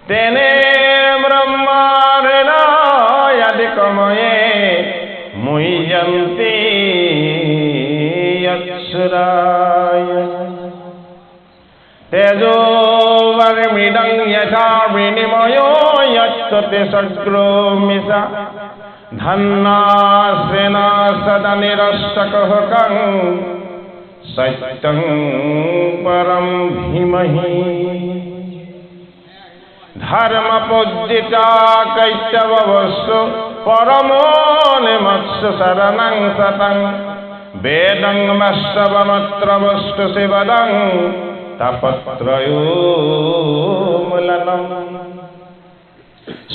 तेने ब्रह्मादिकमये मुह्यन्ति यक्षराय तेजो वर्मिदं यथा विनिमयो यच्छति सग्रोमिषा धन्नासेन सदा निरस्तकहकं सत्यं परं धीमहि धर्मपूजिता कैष्टववस्तु परमो निमत्स शरणं सतं वेदं वस्तवमत्र वस्तु शिवदं तपत्रयोमूलनम्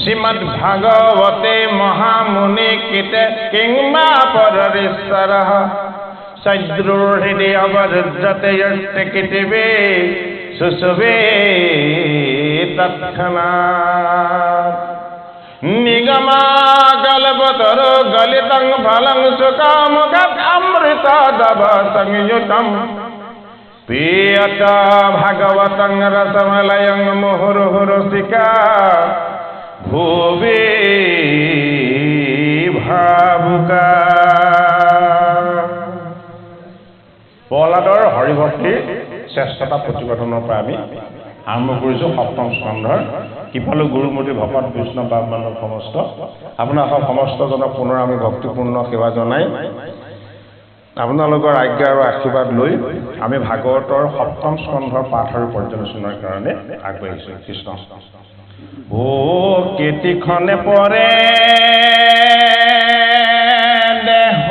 श्रीमद्भागवते महामुनि कृते किंवा पररीश्वरः सद्रुहृदि अवरुद्धते यस्य कितिवे सुसुवे तत्क्षणात् निगमाकल्पतरो गलितं फलं सुकामुकमृतदभ संयुतं पीयता भगवतं रसमलयं मुहुर्मुहुरसिका भुवि भावुका प्रहलादर हरिभक्तिर শ্ৰেষ্ঠতা প্ৰতিপাদনৰ পৰা আমি আৰম্ভ কৰিছোঁ সপ্তম স্কন্ধৰ কিফালো গুৰুমূৰ্তি ভকত বৈষ্ণৱ বামমানৱ সমস্ত আপোনালোক সমস্তজনক পুনৰ আমি ভক্তিপূৰ্ণ সেৱা জনাই আপোনালোকৰ আজ্ঞা আৰু আশীৰ্বাদ লৈ আমি ভাগৱতৰ সপ্তম স্কন্ধৰ পাঠ আৰু পৰ্যালোচনাৰ কাৰণে আগবাঢ়িছোঁ। কৃষ্ণ ও কেতিখনে পৰে দেহ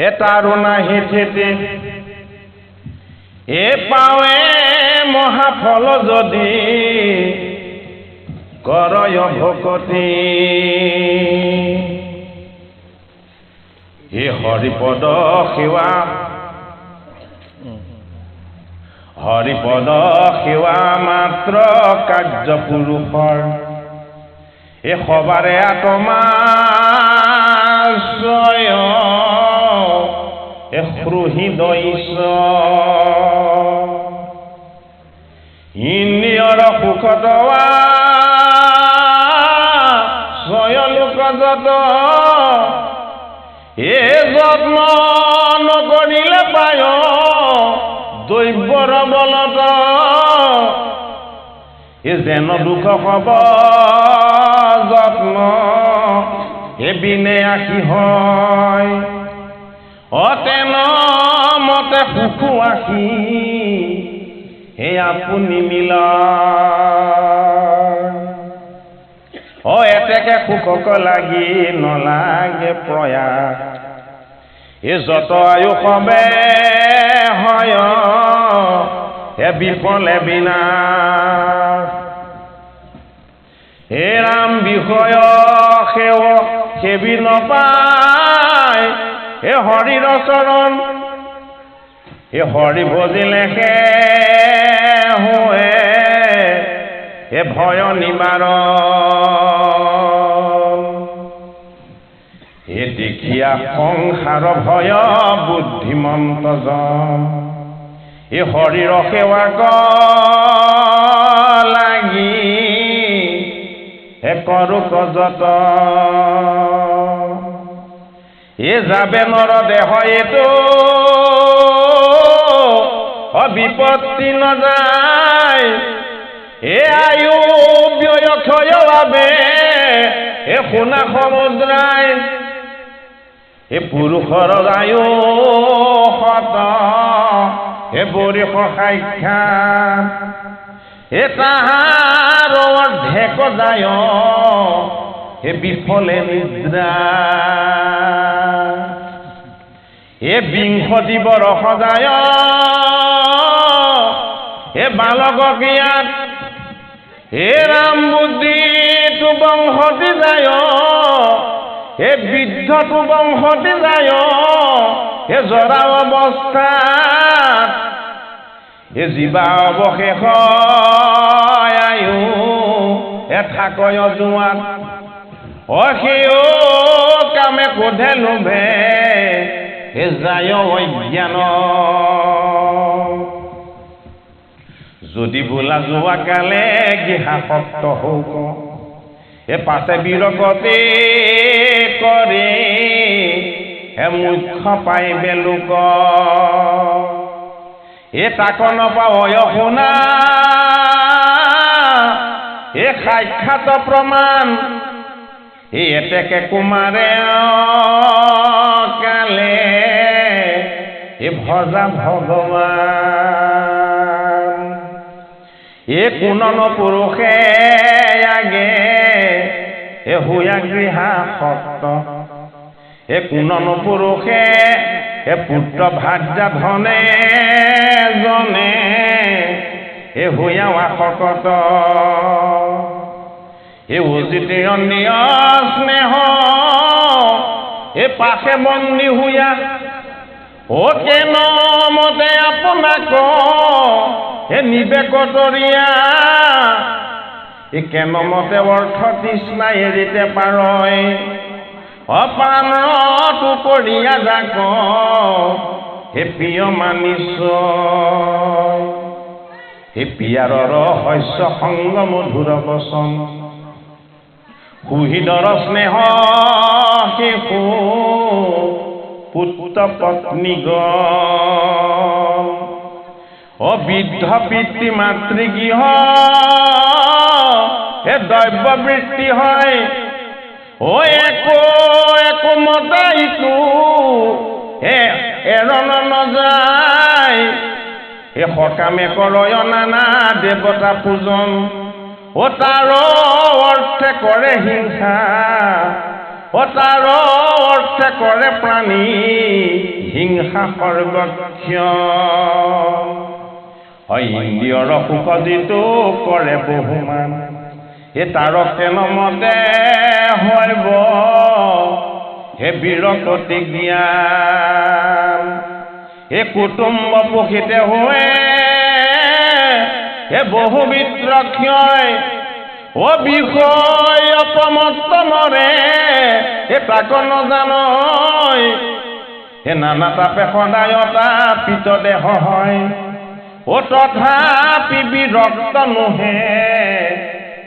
এটাৰো নাহি থিতি এ পাৱে মহাফল যদি কৰয় ভকতি হে হৰিপদ সেৱা মাত্ৰ কাৰ্য পুৰুষৰ এ সবাৰে আত্মাশ্ৰয় হৃদয়ছ ইন্দ্ৰিয়ৰ সুখতৱা স্বয়লোক যত এ যত্ন নকৰিলে পায় দৈব্যৰ বলত এ যেন দুখ হব যত্ন এবিনে আশী হয় অতেন মতে সুখু আশী হে আপুনি মিলা এতেকে সুখক লাগি নলাগে প্ৰয়াস যত আয়ু সবে হয় বিফলে বিনাশ হে ৰাম বিষয় সেৱ সেবি নপায় হে হৰিৰ চৰণ হে হৰি ভজিলেহে হোৱে হে ভয় নিবাৰণ হে দেখিয়া সংসাৰ ভয় বুদ্ধিমন্ত জন হে হৰিৰ সেৱাক লাগি হে কৰো যত এ যাবে নৰ দেহ এইটো বিপত্তি নযায় এ আয়ু ব্যয় ক্ষয় বাবে এ সোণা সমুদ্ৰাই এ পুৰুষৰ আয়ু শত এ বৰিষ সাক্ষাৎ এ তাহাৰ অৰ্ধেক যায় এ বিফলে নিদ্ৰা এ বিংশতি বৰষ যায় এ বালক জ্ঞাত হে ৰাম বুদ্ধিটো বংশতি যায় হে বৃদ্ধটো বংশতি যায় হে জৰা অৱস্থাত হে জীৱা অৱশেষ আয়ু হে থাকয় জোৱাত সেও কামে কোধে লোভে হে যায় অজ্ঞান যদি বোলা যোৱা কালে গৃহাসক্ত হৌক এ পাছে বিৰকতে কৰে হে মুখ্য পাইবে লোক এ তাক নপায় শুনা এ সাক্ষাৎ প্ৰমাণ এতেকে কুমাৰে কালে এ ভজা ভগৱান এ কোনন পুৰুষে আগে এ হুয়া গৃহাসক্ত এ কোনন পুৰুষে এ পুত্ৰ ভাৰ্যা ধনে জনে এ হুয়া আসক্ত এ উজিত অন্যীয় স্নেহ এ পাশে বন্দী হুয়া কেন মতে আপোনাক এ নিবেকতৰীয়া এ কেন মতে অৰ্থ তৃষ্ণা এৰিতে পাৰয় অপানটো কৰিয়া যাক হে প্ৰিয় মানিছ হে পিয়াৰৰ শস্য সংগ মধুৰ বচন সুহৃদৰ স্নেহ শিশু পুত্ৰ পত্নীগণ বৃদ্ধ পিতৃ মাতৃগৃহ হে দৈব্যবৃত্তি হয় একো মতে ইটো হে এৰণ নযায় হে সকামে কৰয় নানা দেৱতা পূজন তাৰ অৰ্থে কৰে হিংসা তাৰ অৰ্থে কৰে প্ৰাণী হিংসা সৰ্বক্ষণ হয় ইন্দ্ৰিয়ৰ সুখ যিটো কৰে বহুমান হে তাৰকে নমতে হয়ব হে বিৰকতি জ্ঞান হে কুটুম্ব পোষিতে হোৱে হে বহুমিত্ৰ ক্ষয় বিষয় অপমত্ত মৰে হে তাক নজানয় হে নানা তাপে সদায়তা পিত দেহ হয় তথাপি বিৰক্ত নোহে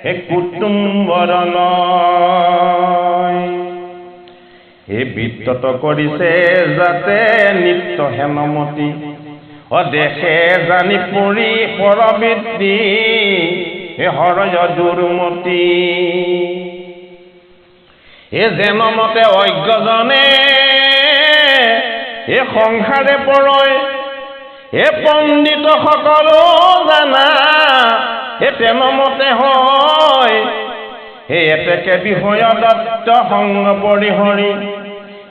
হে কুটুম্বৰ নয় হে বিত্তত কৰিছে যাতে নিত্য হেনমতি দেশে জানি পৰি পৰবৃত্তি হে হৰয় দুৰ্মতি হে যেন মতে অজ্ঞজনে হে সংসাৰে পৰয় হে পণ্ডিত সকলো জানা হে তেন মতে হয় হে এতেকে বিষয় দত্ত সংগ পৰিহৰি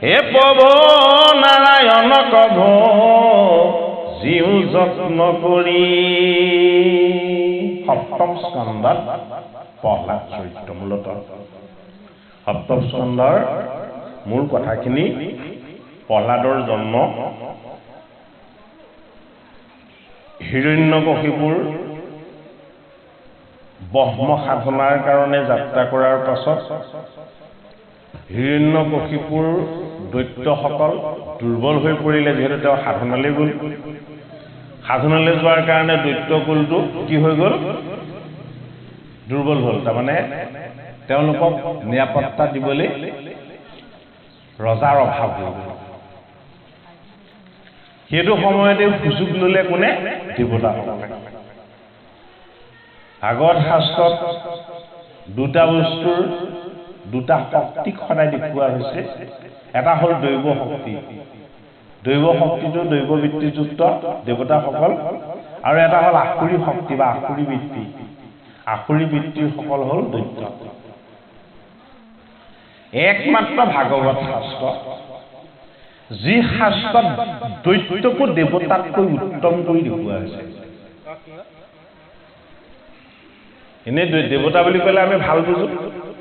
হে পৱ নাৰায়ণ কভ জীৱ যত্ন কৰি সপ্তম স্কন্ধত প্ৰহ্লাদ চৰিত্ৰ মূলতঃ সপ্তম স্কন্ধৰ মূল কথাখিনি প্ৰহ্লাদৰ জন্ম হিৰণ্যকশিপুৰ ব্ৰহ্ম সাধনাৰ কাৰণে যাত্ৰা কৰাৰ পাছত হিৰণ্যকশিপুৰ দৈত্যসকল দুৰ্বল হৈ পৰিলে যিহেতু তেওঁ সাধনালৈ গ'ল সাধনালৈ যোৱাৰ কাৰণে দৈত্যকুলটো কি হৈ গ'ল দুৰ্বল হ'ল তাৰমানে তেওঁলোকক নিৰাপত্তা দিবলৈ ৰজাৰ অভাৱ হ'ল সেইটো সময়তে সুযোগ ল'লে কোনে দেৱতাসকলে ভাগৱত শাস্ত্ৰত দুটা বস্তুৰ দুটা শক্তিক সদায় দেখুওৱা হৈছে এটা হ'ল দৈৱ শক্তি দৈৱ শক্তিটো দৈৱ বৃত্তিযুক্ত দেৱতাসকল আৰু এটা হ'ল আসুৰী শক্তি বা আসুৰী বৃত্তি আসুৰী বৃত্তিসকল হ'ল দৈত্য একমাত্ৰ ভাগৱত শাস্ত্ৰ যি শাস্ত্ৰত দৈত্যকো দেৱতাতকৈ উত্তম কৰি দেখুওৱা হৈছে এনেই দেৱতা বুলি ক'লে আমি ভাল বুজো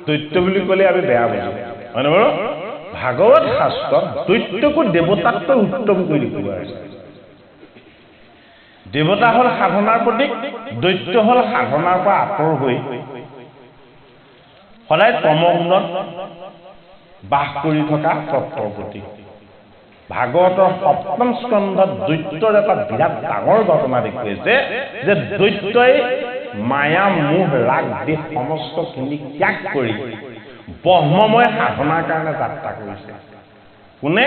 দৈত্য বুলি ক'লে আমি বেয়া বুজো হয়নে বাৰু ভাগৱত শাস্ত্ৰত দৈত্যকো দেৱতাতকৈ উত্তম কৰি দেখুওৱা হৈছে দেৱতা হ'ল সাধনাৰ প্ৰতীক দৈত্য হ'ল সাধনাৰ পৰা আঁতৰ হৈ সদায় তমগুণত বাস কৰি থকা তত্ত্বৰ প্ৰতীক ভাগৱতৰ সপ্তম স্কন্ধত দৈত্যৰ এটা বিৰাট ডাঙৰ ঘটনা দেখুৱাইছে যে দৈত্যই মায়া মোহ ৰাগ দেহ সমস্তখিনি ত্যাগ কৰি ব্ৰহ্মময় সাধনাৰ কাৰণে যাত্ৰা কৰিছে কোনে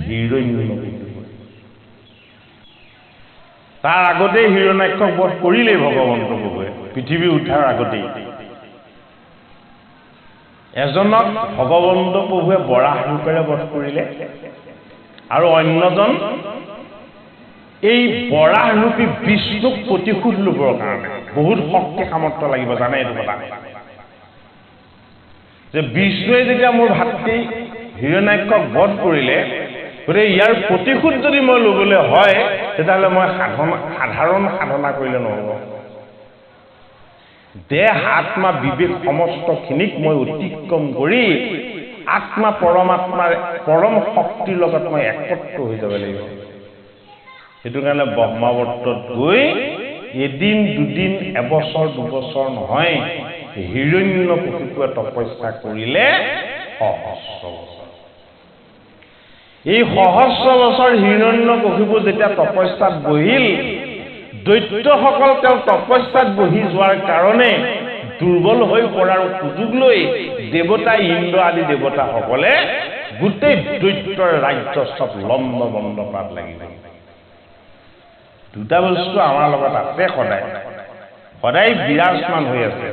হিৰণ্যকশিপুৰ তাৰ আগতেই হিৰণ্যাক্ষক বধ কৰিলেই ভগৱন্ত প্ৰভুৱে পৃথিৱী উদ্ধাৰ আগতেই এজনক ভগৱন্ত প্ৰভুৱে বৰাহ ৰূপেৰে বধ কৰিলে আৰু অন্যজন এই বৰাহ ৰূপী বিষ্ণুক প্ৰতিশোধ ল'বৰ কাৰণে বহুত শক্তি সামৰ্থ্য লাগিব জানে এইটো কথা যে বিষ্ণুৱে যেতিয়া মোৰ ভাতৃ হিৰণ্যাক্ষক বধ কৰিলে গতিকে ইয়াৰ প্ৰতিশোধ যদি মই ল'বলৈ হয় তেতিয়াহ'লে মই সাধাৰণ সাধনা কৰিলে নহ'ব দেহ আত্মা বিবেক সমস্তখিনিক মই অতিক্ৰম কৰি আত্মা পৰমাত্মাৰ পৰম শক্তিৰ লগত মই একত্ৰ হৈ যাব লাগিব সেইটো কাৰণে ব্ৰহ্মাৱৰ্তত গৈ এদিন দুদিন এবছৰ দুবছৰ নহয় হিৰণ্যকশিপুৱে তপস্যা কৰিলে সহস্ৰ বছৰ এই সহস্ৰ বছৰ হিৰণ্যকশিপু যেতিয়া তপস্যাত বহিল দৈত্যসকল তেওঁ তপস্যাত বহি যোৱাৰ কাৰণে দুৰ্বল হৈ পৰাৰ সুযোগ লৈ দেৱতা ইন্দ্ৰ আদি দেৱতাসকলে গোটেই দৈত্যৰ ৰাজ্য চব লম্ব বন্ধ কৰাত লাগি গ'ল দুটা বস্তু আমাৰ লগত আছে সদায় বিৰাজমান হৈ আছে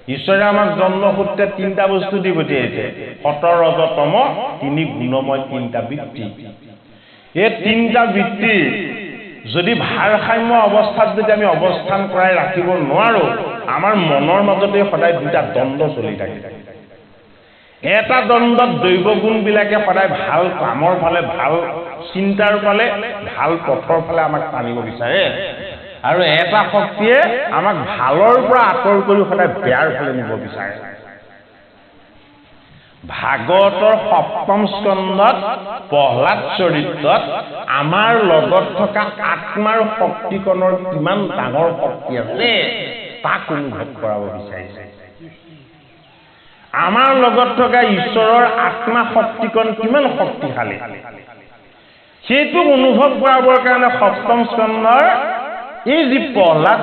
ঈশ্বৰে আমাক জন্মসূত্ৰে তিনিটা বস্তু দি পঠিয়াইছে সত ৰজ তম তিনি গুণময় তিনিটা বৃত্তি এই তিনিটা বৃত্তিৰ যদি ভাৰসাম্য অৱস্থাত যদি আমি অৱস্থান কৰাই ৰাখিব নোৱাৰো আমাৰ মনৰ মাজতে সদায় দুটা দ্বন্দ্ব চলি থাকে এটা দ্বন্দ্বত দৈৱ গুণবিলাকে সদায় ভাল কামৰ ফালে ভাল চিন্তাৰ ফালে ভাল পথৰ ফালে আমাক টানিব বিচাৰে আৰু এটা শক্তিয়ে আমাক ভালৰ পৰা আঁতৰ কৰি সদায় বেয়াৰ ফালে নিব বিচাৰে ভাগৱতৰ সপ্তম স্কন্ধত প্ৰহ্লাদ চৰিত্ৰত আমাৰ লগত থকা আত্মাৰ শক্তিকণৰ কিমান ডাঙৰ শক্তি আছে তাক অনুভৱ কৰাব বিচাৰিছে আমাৰ লগত থকা ঈশ্বৰৰ আত্মা শক্তিকণ কিমান শক্তিশালী সেইটো অনুভৱ কৰাবৰ কাৰণে সপ্তম স্কন্ধৰ এই যি প্ৰহ্লাদ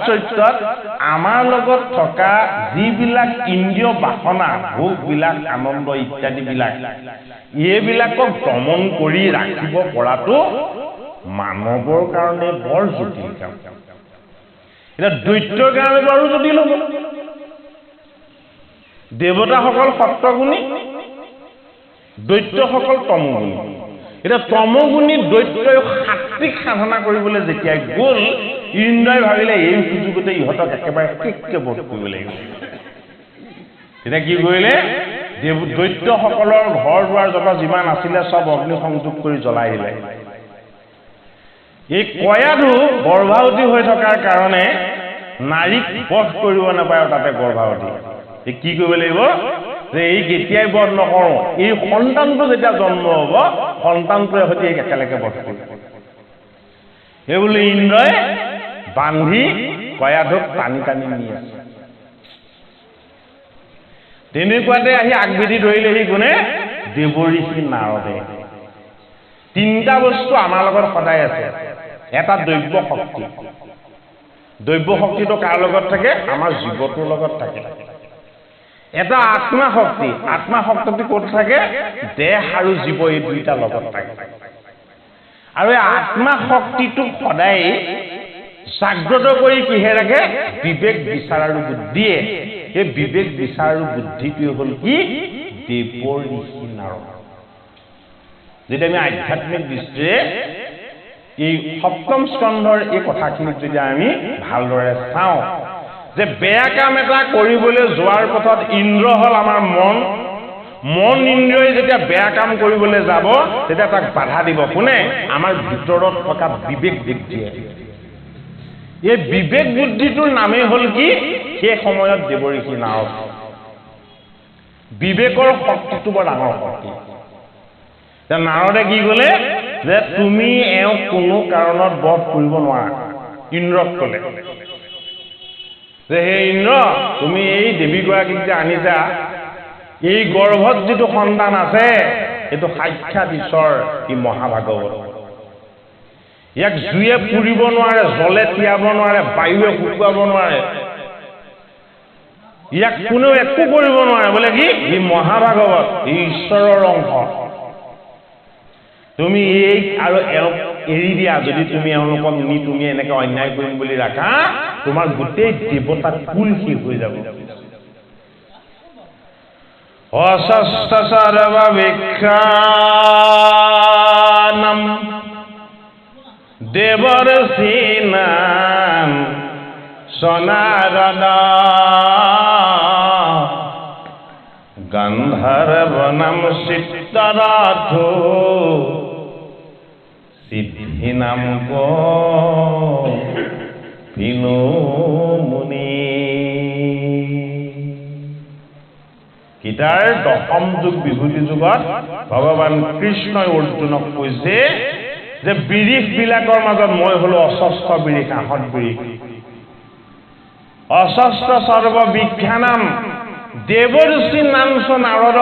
চৰিত্ৰত আমাৰ লগত থকা যিবিলাক ইন্দ্ৰিয় বাসনা ভোগবিলাক আনন্দ ইত্যাদিবিলাক এইবিলাকক দমন কৰি ৰাখিব পৰাটো মানৱৰ কাৰণে বৰ জটিল কাম এটা দৈত্যৰ কাৰণে বাৰু জটিল হ'ব দেৱতাসকল সত্ত্বগুণী দৈত্যসকল তমগুণী এটা তমগুণী দৈত্যই সাত্বিক সাধনা কৰিবলৈ যেতিয়া গ'ল ইন্দ্ৰই ভাবিলে এই সুযোগতে ইহঁতক একেবাৰে শেষকে বধ কৰিব লাগিব তেতিয়া কি কৰিলে দৈত্যসকলৰ ঘৰ দুৱাৰ যত যিমান আছিলে চব অগ্নি সংযোগ কৰি জ্বলাই দিলে এই কয়াধু গৰ্ভাৱতী হৈ থকাৰ কাৰণে নাৰীক বধ কৰিব নাপায় আৰু তাতে গৰ্ভাৱতী কি কৰিব লাগিব যে এই কেতিয়াই বধ নকৰোঁ এই সন্তানটো যেতিয়া জন্ম হ'ব সন্তানটোৱে সৈতে একেলগে বধ কৰিব এই বুলি ইন্দ্ৰই বান্ধি কয়াধুক টানি টানি নি আছে তেনেকুৱাতে আহি আগবেদি ধৰিলেহি কোনে দেৱঋষি নাৰদে তিনিটা বস্তু আমাৰ লগত সদায় আছে এটা দৈব্য শক্তিটো কাৰ লগত থাকে আমাৰ জীৱটোৰ লগত থাকে এটা আত্মা শক্তিটো ক'ত থাকে দেহ আৰু জীৱ এই দুইটা লগত থাকে আৰু এই আত্মা শক্তিটো সদায় জাগ্ৰত কৰি কিহে ৰাখে বিবেক বিচাৰ আৰু বুদ্ধিয়ে এই বিবেক বিচাৰ আৰু বুদ্ধিটোৱে হ'ল কি দেৱঋষি নাৰদ যেতিয়া আমি আধ্যাত্মিক দৃষ্টিৰে এই সপ্তম স্কন্ধৰ এই কথাখিনিক যদি আমি ভালদৰে চাওঁ যে বেয়া কাম এটা কৰিবলৈ যোৱাৰ পথত ইন্দ্ৰ হ'ল আমাৰ মন ইন্দ্ৰই যেতিয়া বেয়া কাম কৰিবলৈ যাব তেতিয়া তাক বাধা দিব কোনে আমাৰ ভিতৰত থকা বিবেক বুদ্ধিয়ে এই বিবেক বুদ্ধিটোৰ নামেই হ'ল কি সেই সময়ত দেৱঋষি নাৰদ বিবেকৰ শক্তিটো বৰ ডাঙৰ শক্তি নাৰদে কি ক'লে যে তুমি এওঁক কোনো কাৰণত বধ কৰিব নোৱাৰা ইন্দ্ৰক ক'লে যে হে ইন্দ্ৰ তুমি এই দেৱীগৰাকীক যে আনিছা এই গৰ্ভত যিটো সন্তান আছে এইটো সাক্ষাৎ ঈশ্বৰ ই মহাভাগৱত ইয়াক জুয়ে পুৰিব নোৱাৰে জলে তিয়াব নোৱাৰে বায়ুৱে শুকুৱাব নোৱাৰে ইয়াক কোনেও একো কৰিব নোৱাৰে বোলে কি ই মহাভাগৱত ই ঈশ্বৰৰ অংশ তুমি এই আৰু এওঁক এৰি দিয়া যদি তুমি এওঁলোকক নি তুমি এনেকে অন্যায় কৰিম বুলি ৰাখা তোমাৰ গোটেই দেৱতা কুল শেষ হৈ যাব অশস্ত সৰ্ববিক্ষানম দেৱৰ্ষি নাম সনাৰদ গন্ধৰ্বনাম চিত্তৰাধো সিদ্ধি নাম কো বিনো মুনি গীতাৰ দশম যুগ বিভূতি যুগত ভগৱান কৃষ্ণই অৰ্জুনক কৈছে যে বিৰিখবিলাকৰ মাজত মই হলো অস্বস্থ বিৰিখ আহত বিৰিখ অস্বস্থ সৰ্ববিখ্যানাম দেৱঋষি নামছ নাৰদ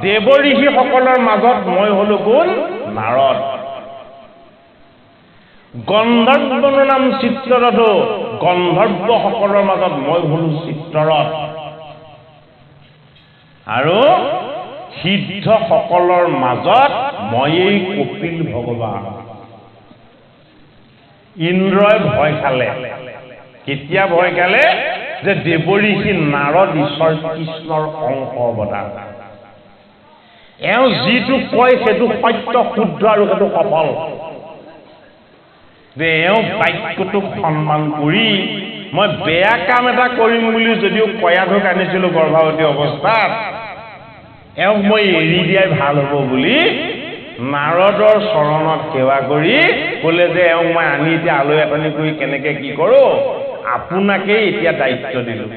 দেৱঋষিসকলৰ মাজত মই হলো কোন নাৰদ গন্ধৰ্ব নাম চিত্ৰৰথ গন্ধৰ্বসকলৰ মাজত মই হলো চিত্ৰৰথ আৰু সিদ্ধসকলৰ মাজত ময়েই কপিল ভগৱান ইন্দ্ৰই ভয় খালে কেতিয়া ভয় খালে যে দেৱঋষি নাৰদ ঈশ্বৰ কৃষ্ণৰ অংশ অৱতাৰ এওঁ যিটো কয় সেইটো সত্য শুদ্ধ আৰু সেইটো সফল যে এওঁ বাক্যটোক সন্মান কৰি মই বেয়া কাম এটা কৰিম বুলি যদিও কয়াধুক আনিছিলো গৰ্ভাৱতী অৱস্থাত এওঁক মই এৰি দিয়াই ভাল হ'ব বুলি নাৰদৰ চৰণত সেৱা কৰি ক'লে যে এওঁক মই আনি এতিয়া আলৈ আতনি কৰি কেনেকে কি কৰোঁ আপোনাকেই এতিয়া দায়িত্ব দিলোঁ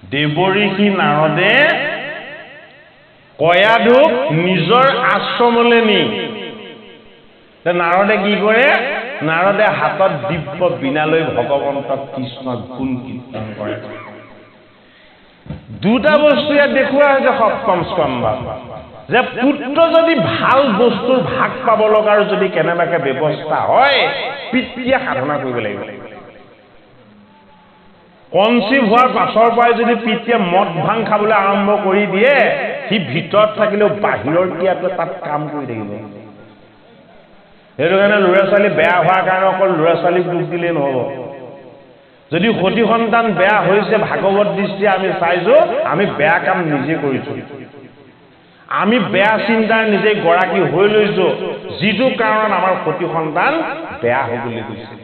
দেৱঋষি নাৰদে কয়াধুক নিজৰ আশ্ৰমলৈ নি নাৰদে কি কৰে নাৰদে হাতত দিব্য বীণা লৈ ভগৱন্তক কৃষ্ণৰ গুণ কীৰ্তন কৰে দুটা বস্তু ইয়াত দেখুওৱা হৈছে সপ্তম স্কন্ধত যে পুত্ৰ যদি ভাল বস্তুৰ ভাগ পাব লগাৰ যদি কেনেবাকে ব্যৱস্থা হয় পিতৃয়ে সাধনা কৰিব লাগিব কনচিভ হোৱাৰ পাছৰ পৰাই যদি পিতৃয়ে মদ ভাং খাবলৈ আৰম্ভ কৰি দিয়ে সি ভিতৰত থাকিলেও বাহিৰৰ ক্ৰিয়াটোৱে তাত কাম কৰি থাকিব সেইটো কাৰণে ল'ৰা ছোৱালী বেয়া হোৱাৰ কাৰণে অকল ল'ৰা ছোৱালীক দুখ দিলেই নহ'ব যদি সতি সন্তান বেয়া হৈছে ভাগৱত দৃষ্টিয়ে আমি চাইছো আমি বেয়া কাম নিজে কৰিছোঁ আমি বেয়া চিন্তাৰ নিজে গৰাকী হৈ লৈছোঁ যিটো কাৰণত আমাৰ সতি সন্তান বেয়া হ'বলৈ গৈছে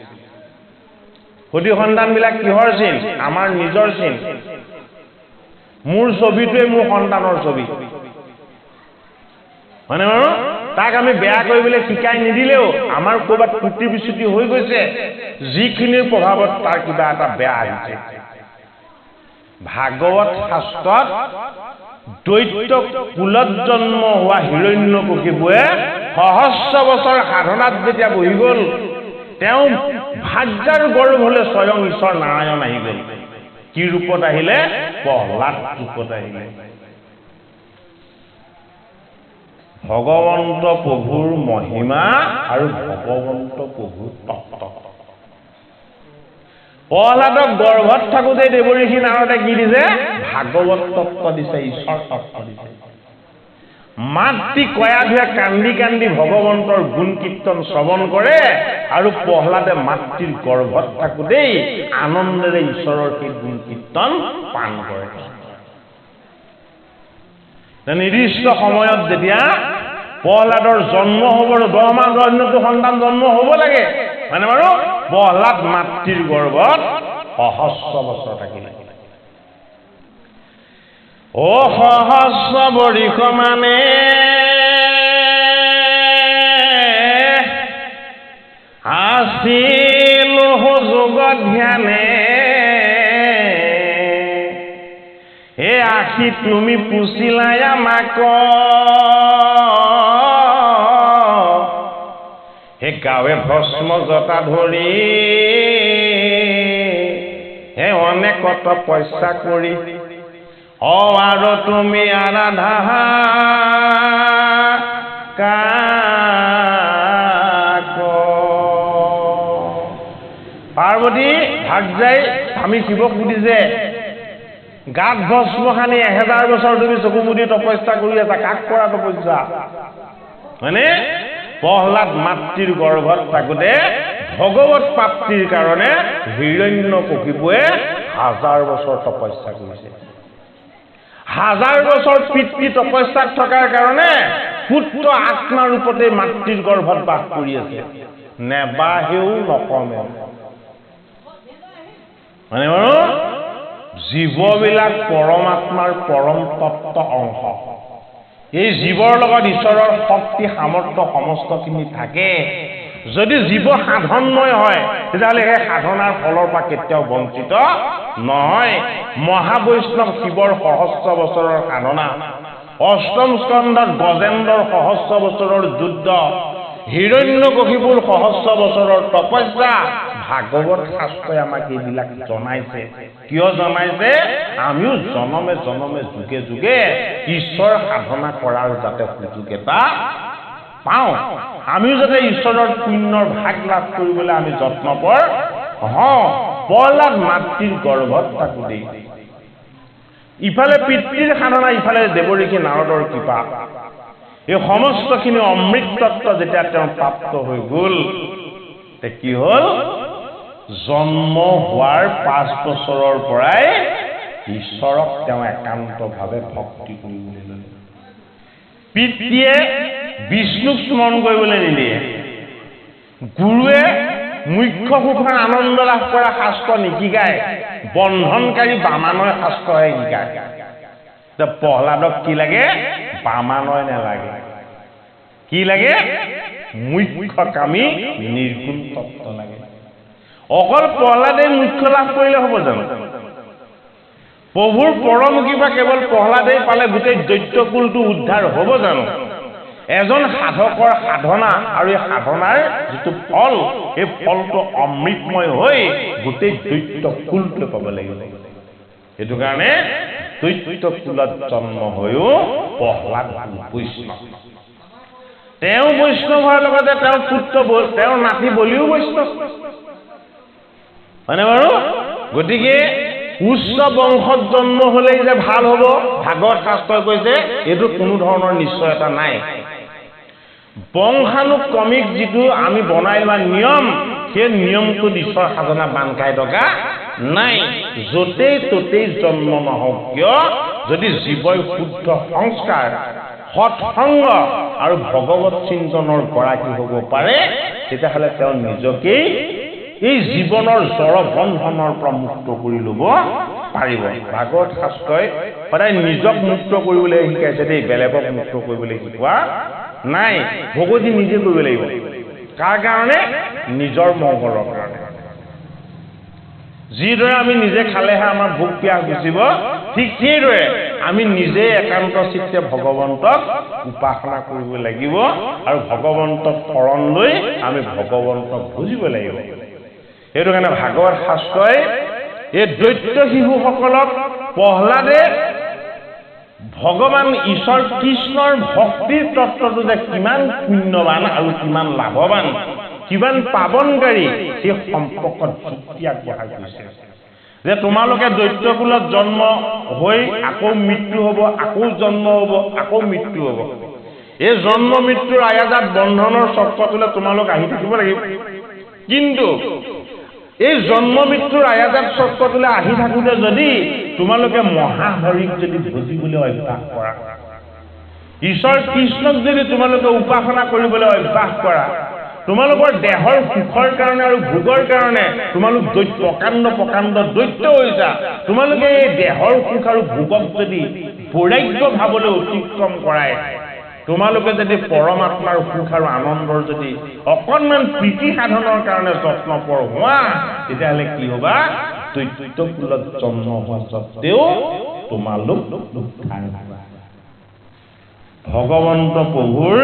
সতি সন্তানবিলাক কিহৰ চিন আমাৰ নিজৰ চিন মোৰ ছবিটোৱে মোৰ সন্তানৰ ছবি মানে বাৰু তাক আমি বেয়া কৰিবলৈ শিকাই নিদিলেও আমাৰ ক'ৰবাত ত্ৰুটি বিচ্যুতি হৈ গৈছে যিখিনিৰ প্ৰভাৱত তাৰ কিবা এটা বেয়া আহিছে ভাগৱত শাস্ত্ৰত দৈত্য কুলত জন্ম হোৱা হিৰণ্যকশিপুৱে সহস্ৰ বছৰ সাধনাত যেতিয়া বহি গ'ল তেওঁ ভাগ্যাৰ গৰ্ভলৈ স্বয়ং ঈশ্বৰ নাৰায়ণ আহি গ'ল কি ৰূপত আহিলে প্ৰহ্লাদ ৰূপত আহিলে ভগৱন্ত প্ৰভুৰ মহিমা আৰু ভগৱন্ত প্ৰভুৰ তত্ত্ব প্ৰহ্লাদক গৰ্ভত থাকোঁতে দেৱঋষি নাৰদে কি দিছে ভাগৱত তত্ত্ব দিছে ঈশ্বৰ তত্ত্ব দিছে মাতৃ কয়াধুৱে কান্দি কান্দি ভগৱন্তৰ গুণ কীৰ্তন শ্ৰৱণ কৰে আৰু প্ৰহ্লাদে মাতৃৰ গৰ্ভত থাকোঁতেই আনন্দেৰে ঈশ্বৰৰ সেই গুণ কীৰ্তন পান কৰে নিৰ্দিষ্ট সময়ত যেতিয়া প্ৰহ্লাদৰ জন্ম হ'ব 10 মাহ অন্যটো সন্তান জন্ম হ'ব লাগে মানে বাৰু প্ৰহ্লাদ মাতৃৰ গৰ্ভত সহস্ৰ বছৰ থাকিলে ও সহস্ৰ বৰিষ মানে আছিল যোগ ধ্যানে হে আখি তুমি পুছিলাই আমাক হে গাৱে ভস্ম জটা ধৰি হে অনেকত পইচা কৰি আৰু তুমি আৰাধা পাৰ্বতী ভাগ যায় স্বামী শিৱক সুধিছে গাত ভস্ম সানি 1000 বছৰ তুমি চকু মুদি তপস্যা কৰি আছা কাক কৰা তপস্যা মানে প্ৰহ্লাদ মাতৃৰ গৰ্ভত থাকোঁতে ভগৱত প্ৰাপ্তিৰ কাৰণে হিৰণ্যকশিপুৱে 1000 বছৰ তপস্যা কৰিছে 1000 বছৰ পিতৃ তপস্যাত থকাৰ কাৰণে পুত্ৰ আত্মা ৰূপতে মাতৃৰ গৰ্ভত বাস কৰি আছে নেবাহেও নকমেও মানে বাৰু জীৱবিলাক পৰমাত্মাৰ পৰম তত্ত্ব অংশ এই জীৱৰ লগত ঈশ্বৰৰ শক্তি সামৰ্থ্য সমস্তখিনি থাকে যদি জীৱ সাধনময় হয় তেতিয়াহ'লে সেই সাধনাৰ ফলৰ পৰা কেতিয়াও বঞ্চিত নহয় মহাবৈষ্ণৱ শিৱৰ সহস্ৰ বছৰৰ সাধনা অষ্টম স্কন্ধত গজেন্দ্ৰৰ সহস্ৰ বছৰৰ যুদ্ধ হিৰণ্যকশিপুৰ সহস্ৰ বছৰৰ তপস্যা ভাগৱত শাস্ত্ৰই আমাক এইবিলাক জনাইছে কিয় জনাইছে আমিও জনমে জনমে যুগে যুগে ঈশ্বৰ সাধনা কৰাৰ যাতে সুযোগ এটা পাওঁ আমিও যাতে ঈশ্বৰৰ পুণ্যৰ ভাগ লাভ কৰিবলৈ আমি যত্নপৰ হওঁ প্ৰহ্লাদ মাতৃৰ গৰ্ভত থাকোঁতেই ইফালে পিতৃৰ সাধনা ইফালে দেৱঋষি নাৰদৰ কৃপা এই সমস্তখিনি অমৃত তত্ত্ব যেতিয়া তেওঁ প্ৰাপ্ত হৈ গ'ল তে কি হ'ল জন্ম হোৱাৰ 5 বছৰৰ পৰাই ঈশ্বৰক তেওঁ একান্তভাৱে ভক্তি কৰিবলৈ ল'লে পিতৃয়ে বিষ্ণুক স্মৰণ কৰিবলৈ নিদিয়ে গুৰুৱে মুখ্য সুখৰ আনন্দ লাভ কৰা শাস্ত্ৰ নিশিকায় বন্ধনকাৰী বামানয় শাস্ত্ৰহে শিকায় প্ৰহ্লাদক কি লাগে বামানয় নালাগে কি লাগে মুখ্যকামী নিৰ্গুণ তত্ত্ব লাগে অকল প্ৰহ্লাদে মুখ্য লাভ কৰিলে হ'ব জানো প্ৰভুৰ পৰম কৃপা কেৱল প্ৰহ্লাদেই পালে গোটেই দৈত্যকুলটো উদ্ধাৰ হ'ব জানো এজন সাধকৰ সাধনা আৰু এই সাধনাৰ যিটো ফল এই ফলটো অমৃতময় হৈ গোটেই দৈত্যকুলটো পাব লাগিব সেইটো কাৰণে দৈত্যকুলত জন্ম হৈও প্ৰহ্লাদ বৈষ্ণৱ তেওঁ বৈষ্ণৱ হোৱাৰ লগতে তেওঁৰ পুত্ৰ তেওঁৰ নাতি বলিও বৈষ্ণৱ মানে বাৰু গতিকে উচ্চ বংশত জন্ম হ'লেই যে ভাল হ'ব ভাগৱত শাস্ত্ৰই কৈছে এইটো কোনো ধৰণৰ নিশ্চয়তা নাই বংশানুক্ৰমিক যিটো আমি বনাই লোৱা নিয়ম সেই নিয়মটো ঈশ্বৰ সাধনা বান্ধ খাই থকা নাই য'তেই ত'তেই জন্ম নহওক কিয় যদি জীৱই শুদ্ধ সংস্কাৰ সৎসংগ আৰু ভগৱত চিন্তনৰ গৰাকী হ'ব পাৰে তেতিয়াহ'লে তেওঁ নিজকেই এই জীৱনৰ জড় বন্ধনৰ পৰা মুক্ত কৰি ল'ব পাৰিব ভাগৱত শাস্ত্ৰই সদায় নিজক মুক্ত কৰিবলৈ শিকাইছে দেই বেলেগক মুক্ত কৰিবলৈ শিকোৱা নাই ভগৱতী নিজে কৰিব লাগিব কাৰ কাৰণে নিজৰ মংগলৰ কাৰণে যিদৰে আমি নিজে খালেহে আমাৰ ভোক পিয়াহ গুচিব ঠিক সেইদৰে আমি নিজে একান্ত চিত্তে ভগৱন্তক উপাসনা কৰিব লাগিব আৰু ভগৱন্তক শৰণ লৈ আমি ভগৱন্তক বুজিব লাগিব সেইটো কাৰণে ভাগৱত শাস্ত্ৰই এই দৈত্য শিশুসকলক প্ৰহ্লাদে ভগৱান ঈশ্বৰ কৃষ্ণৰ ভক্তিৰ তত্ত্বটো যে কিমান পুণ্যৱান আৰু কিমান লাভৱান কিমান পাৱনকাৰী সেই সম্পৰ্কত যুক্তি আগবঢ়াই গৈছে যে তোমালোকে দৈত্যকুলত জন্ম হৈ আকৌ মৃত্যু হ'ব আকৌ জন্ম হ'ব আকৌ মৃত্যু হ'ব এই জন্ম মৃত্যুৰ আয়াজাত বন্ধনৰ চক্ৰটোলৈ তোমালোক আহি থাকিব লাগিব কিন্তু এই জন্ম মৃত্যুৰ আয়াজাত চক্ৰটোলৈ আহি থাকোঁতে যদি তোমালোকে মহাহৰিক যদি বুজিবলৈ অভ্যাস কৰা ঈশ্বৰ কৃষ্ণক যদি তোমালোকে উপাসনা কৰিবলৈ অভ্যাস কৰা তোমালোকৰ দেহৰ সুখৰ কাৰণে আৰু ভোগৰ কাৰণে তোমালোক প্ৰকাণ্ড দৈত্য হৈছা তোমালোকে এই দেহৰ সুখ আৰু ভোগক যদি বৈৰাগ্য ভাৱলৈ অতিক্ৰম কৰাই তোমালোকে যদি পৰমাত্মাৰ সুখ আৰু আনন্দৰ যদি অকণমান প্ৰীতি সাধনৰ কাৰণে যত্নপৰ হোৱা তেতিয়াহ'লে কি হ'বা দৈত্য কুলত জন্ম হোৱা স্বত্তেও তোমালোক ভগৱন্ত প্ৰভুৰ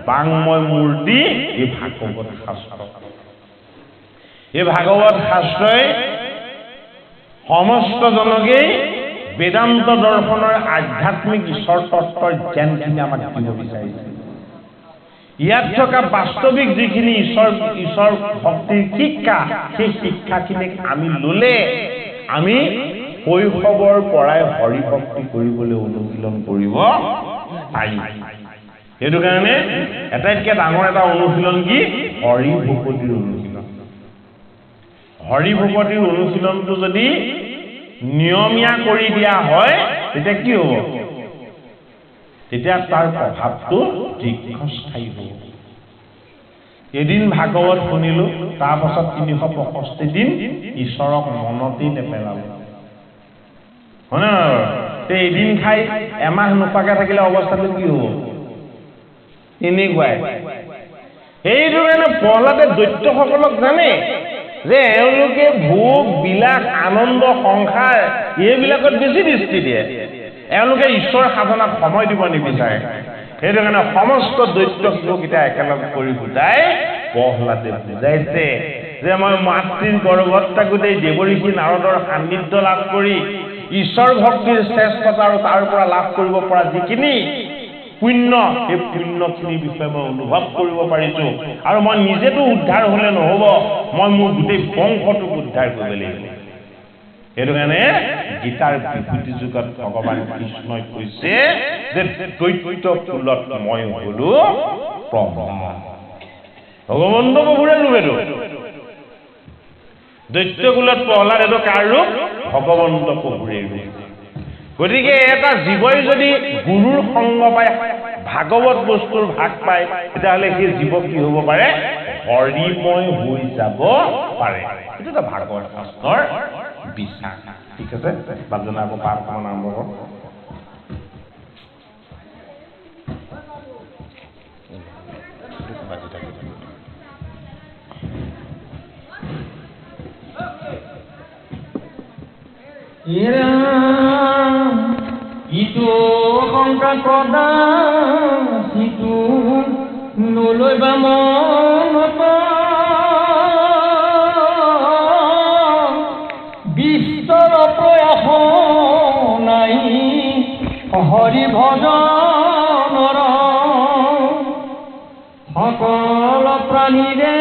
বাংময় মূৰ্তি এই ভাগৱত শাস্ত্ৰ এই ভাগৱত শাস্ত্ৰই সমস্ত জনকেই বেদান্ত দৰ্শনৰ আধ্যাত্মিক ঈশ্বৰ তত্ত্বৰ জ্ঞানখিনি আমাক দিব বিচাৰিছে ইয়াত থকা বাস্তৱিক যিখিনি ঈশ্বৰ ভক্তিৰ শিক্ষা সেই শিক্ষাখিনিক আমি ল'লে আমি শৈশৱৰ পৰাই হৰি ভক্তি কৰিবলৈ অনুশীলন কৰিব পাৰিম সেইটো কাৰণে এটাইতকৈ ডাঙৰ এটা অনুশীলন কি হৰি ভকতিৰ অনুশীলন হৰি ভকতিৰ অনুশীলনটো যদি নিয়মীয়া কৰি দিয়া হয় তেতিয়া কি হ'ব তেতিয়া তাৰ প্ৰভাৱটো দীৰ্ঘস্থায়ী হ'ব এদিন ভাগৱত শুনিলোঁ তাৰপাছত 365 দিন ঈশ্বৰক মনতেই নেপেলালোঁ হয়নে তে এদিন খাই এমাহ নোখোৱাকৈ থাকিলে অৱস্থাটো কি হ'ব এনেকুৱাই সেইটো কাৰণে প্ৰহ্লাদে দৈত্যসকলক জানে যে এওঁলোকে ভোগ বিলাস আনন্দ সংসাৰ এইবিলাকত বেছি দৃষ্টি দিয়ে এওঁলোকে ঈশ্বৰ সাধনাত সময় দিব নিবিচাৰে সেইটো কাৰণে সমস্ত দৈত্য শিশুকেইটা একেলগে কৰি গোটাই প্ৰহ্লাদে বুজাইছে যে মই মাতৃৰ গৰ্ভত থাকোঁতেই দেৱঋষি নাৰদৰ সান্নিধ্য লাভ কৰি ঈশ্বৰ ভক্তিৰ শ্ৰেষ্ঠতা আৰু তাৰ পৰা লাভ কৰিব পৰা যিখিনি পুণ্য এই পুণ্যখিনিৰ বিষয়ে মই অনুভৱ কৰিব পাৰিছোঁ আৰু মই নিজেতো উদ্ধাৰ হ'লে নহ'ব মই মোৰ গোটেই বংশটোক উদ্ধাৰ কৰিব লাগিব সেইটো কাৰণে গীতাৰ বিভূতি যুগত ভগৱান কৃষ্ণই কৈছে যে দৈত্য কুলত মই হ'লো প্ৰহ্লাদ ভগৱন্ত প্ৰভুৰে ৰূপ এইটো দৈত্য কুলত প্ৰহ্লাদ এইটো কাৰ ৰূপ ভগৱন্ত প্ৰভুৰে ৰূপ গতিকে এটা জীৱই যদি গুৰুৰ সংগ পায় ভাগৱত বস্তুৰ ভাগ পায় তেতিয়াহ'লে সেই জীৱ কি হ'ব পাৰে হৰিময় হৈ যাব পাৰে এইটো এটা ভাগৱত শাস্ত্ৰৰ বিশ্বাস ঠিক আছে বাজনা আকৌ পাঠখন আৰম্ভ কৰক ইটো সংখ্যা কদা সিটো নলৈ বা মনত বিস্তৰ প্ৰয়াস নাই হৰি ভজনৰ সকল প্ৰাণীৰে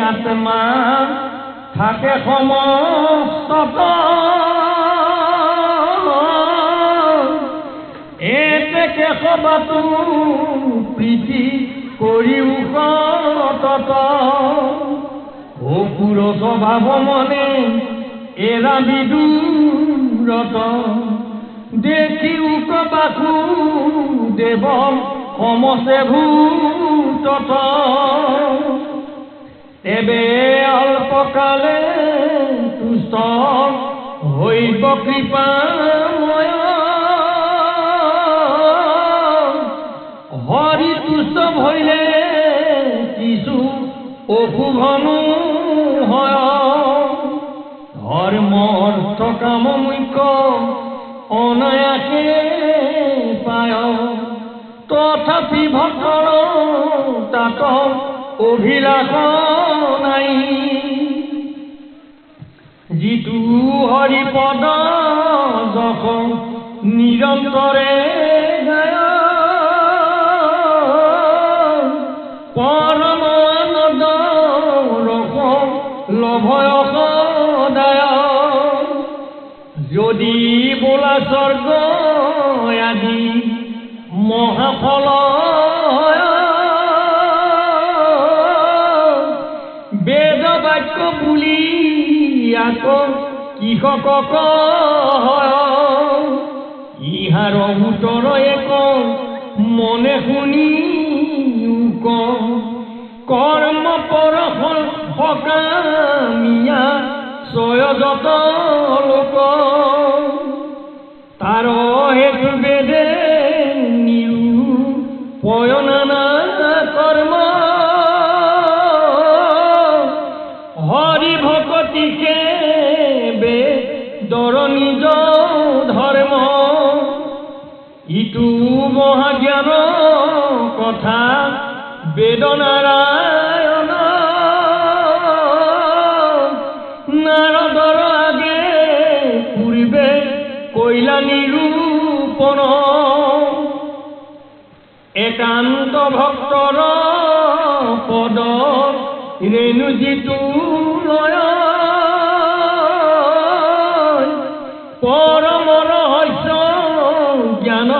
আত্মা থাকে সমস্ত এতেকে সবাতো প্ৰীতি কৰিও সতত অপুৰ স্বভাৱ মনে এৰা বিদূৰত দেখিও কবাকো দেৱ সমস্তে ভূতত এবে অল্পকালে তুষ্ট হৈব কৃপাময় হৰি তুষ্ট ভৈলে কিছু অশুভনো হয় ধৰ্মৰ কাম মুখ্য অনায়াসে পায় তথাপি ভক্তৰ তাত অভিলাষ নাই যিটো হৰিপদ যশ নিৰন্তৰে গায় পৰম আনন্দ ৰস লভয় সদায় যদি বোলা স্বৰ্গ আদি মহাফল বেদ বাক্য বুলি আকৌ কৃষকক ইহাৰ উত্তৰ এক মনে শুনি কৰ্ম পৰ সকামিয়া ছয়জত লোক তাৰ হেতু বেদে নিৰূপয়না কৰ্ম হৰি ভকতিকে বেদৰ নিজ ধৰ্ম ইটো মহাজ্ঞান কথা বেদ নাৰায়ণ নাৰদৰ আগে পূৰ্বে কৈলা নিৰূপণ একান্ত ভক্তৰ পদ ৰেণু যিটো লয় পৰম ৰহস্য জ্ঞান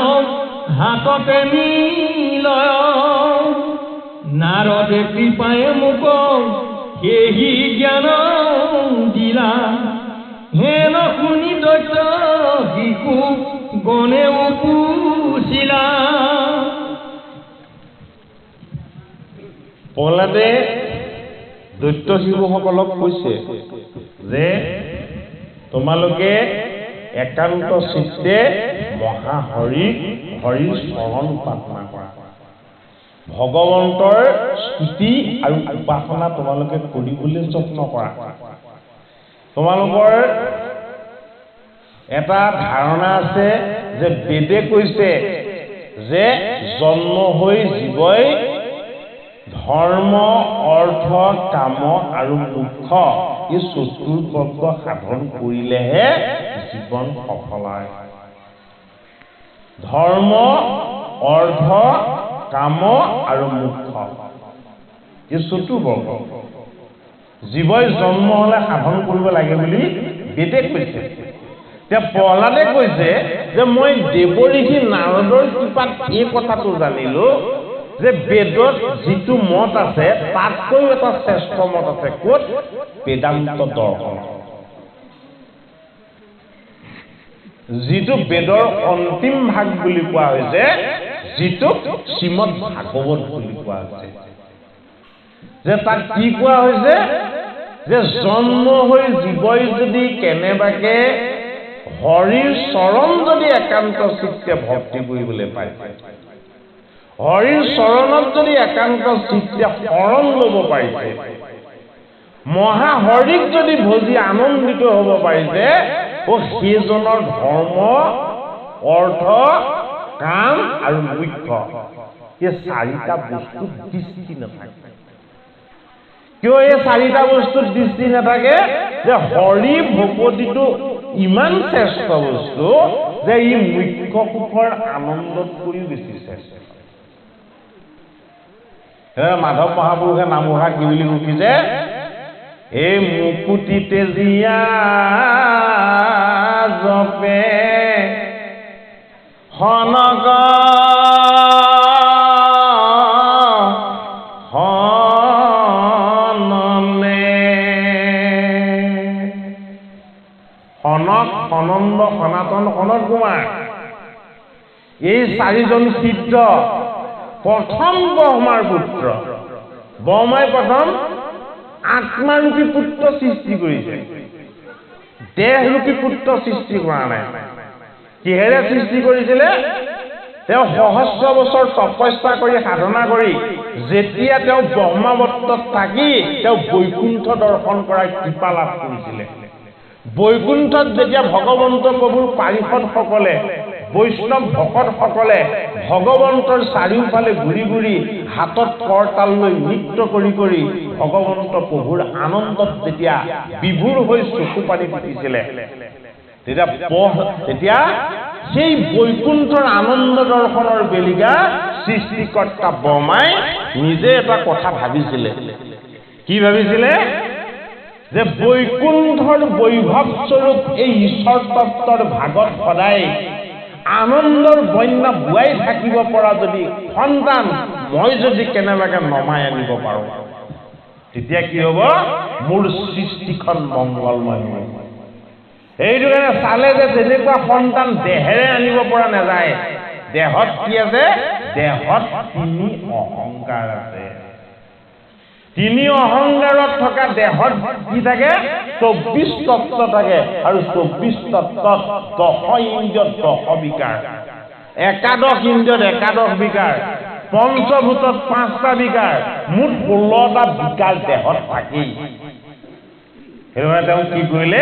হাততে মিলয় নাৰদে কৃপায়ে মোক সেই জ্ঞান দিলা হেন শুনি দৈত্য শিশু গণে উপুচিলা প্ৰহ্লাদে দৈত্য শিশুসকলক কৈছে যে তোমালোকে একান্ত চিত্তে মহাহৰিৰ চৰণ উপাসনা কৰা ভগৱন্তৰ স্তুতি আৰু উপাসনা তোমালোকে কৰিবলৈ যত্ন কৰা তোমালোকৰ এটা ধাৰণা আছে যে বেদে কৈছে যে জন্ম হৈ জীৱই ধৰ্ম অৰ্থ কাম আৰু মোক্ষ এই চতুৰ্বৰ্গ সাধন কৰিলেহে জীৱন সফল হয় ধৰ্ম অৰ্থ কাম আৰু মোক্ষ এই চতুৰ্বৰ্গ জীৱই জন্ম হলে সাধন কৰিব লাগে বুলি বেদে কৈছে এতিয়া প্ৰহ্লাদে কৈছে যে মই দেৱঋষি নাৰদৰ কৃপাত এই কথাটো জানিলো যে বেদত যিটো মত আছে তাতকৈও এটা শ্ৰেষ্ঠ মত আছে ক'ত বেদান্ত দৰ্শন যিটো বেদৰ অন্তিম ভাগ বুলি কোৱা হৈছে যিটোক শ্ৰীমদ ভাগৱত বুলি কোৱা হৈছে যে তাক কি কোৱা হৈছে যে জন্ম হৈ জীৱই যদি কেনেবাকে হৰিৰ চৰণ যদি একান্ত চিত্তে ভক্তি কৰিবলৈ পায় হৰিৰ চৰণত যদি একান্ত চিত্তে শৰণ ল'ব পাৰিছে মহাহৰিক যদি ভজি আনন্দিত হ'ব পাৰিছে সেইজনৰ ধৰ্ম অৰ্থ কাম আৰু মোক্ষ এই চাৰিটা বস্তুত দৃষ্টি নাথাকে কিয় এই চাৰিটা বস্তুত দৃষ্টি নাথাকে যে হৰি ভকতিটো ইমান শ্ৰেষ্ঠ বস্তু যে ই মুখ্য সুখৰ আনন্দতকৈও বেছি শ্ৰেষ্ঠ মাধৱ মহাপুৰুষে নামঘোষা কি বুলি লিখিছে এই মুকুটিতে জীয়া জপে সনক সনক সনন্দ সনাতন সনত কুমাৰ এই চাৰিজন সিদ্ধ প্ৰথম ব্ৰহ্মাৰ পুত্ৰ ব্ৰহ্মাই প্ৰথম আত্মাৰূপী পুত্ৰ সৃষ্টি কৰিছে দেহৰূপী পুত্ৰ সৃষ্টি কৰা নাই। কিহেৰে সৃষ্টি কৰিছিলে? তেওঁ সহস্ৰ বছৰ তপস্যা কৰি সাধনা কৰি যেতিয়া তেওঁ ব্ৰহ্মাৱৰ্তত থাকি তেওঁ বৈকুণ্ঠ দৰ্শন কৰাৰ কৃপা লাভ কৰিছিলে। বৈকুণ্ঠত যেতিয়া ভগৱন্ত প্ৰভুৰ পাৰিষদসকলে বৈষ্ণৱ ভকতসকলে ভগৱন্তৰ চাৰিওফালে ঘূৰি ঘূৰি হাতত কৰতাল লৈ নৃত্য কৰি কৰি ভগৱন্ত প্ৰভুৰ আনন্দত যেতিয়া বিভোৰ হৈ চকু পানী ফুটিছিলে, তেতিয়া সেই বৈকুণ্ঠৰ আনন্দ দৰ্শনৰ বেলিকা সৃষ্টিকৰ্তা ব্ৰহ্মাই নিজে এটা কথা ভাবিছিলে। কি ভাবিছিলে? যে বৈকুণ্ঠৰ বৈভৱ স্বৰূপ এই ঈশ্বৰ তত্ত্বৰ ভাগত সদায় আনন্দৰ বন্যা বুৱাই থাকিব পৰা যদি সন্তান মই যদি কেনেবাকে নমাই আনিব পাৰো, তেতিয়া কি হ'ব? মোৰ সৃষ্টিখন মংগলময় হ'ব। এইটো কাৰণে চালে যে তেনেকুৱা সন্তান দেহেৰে আনিব পৰা নাযায়। দেহত কি আছে? দেহত 3 অহংকাৰ আছে। 3 অহংকাৰত থকা দেহত কি থাকে? 24 তত্ত্ব থাকে। আৰু 24 তত্ত্বত 10 ইন্দ্ৰিয়ত 10 বিকাৰ, 11 ইন্দ্ৰিয়ত 11 বিকাৰ, পঞ্চভূতত 5টা বিকাৰ, মুঠ 16টা বিকাৰ দেহত থাকেই। সেইবাবে তেওঁ কি কৰিলে?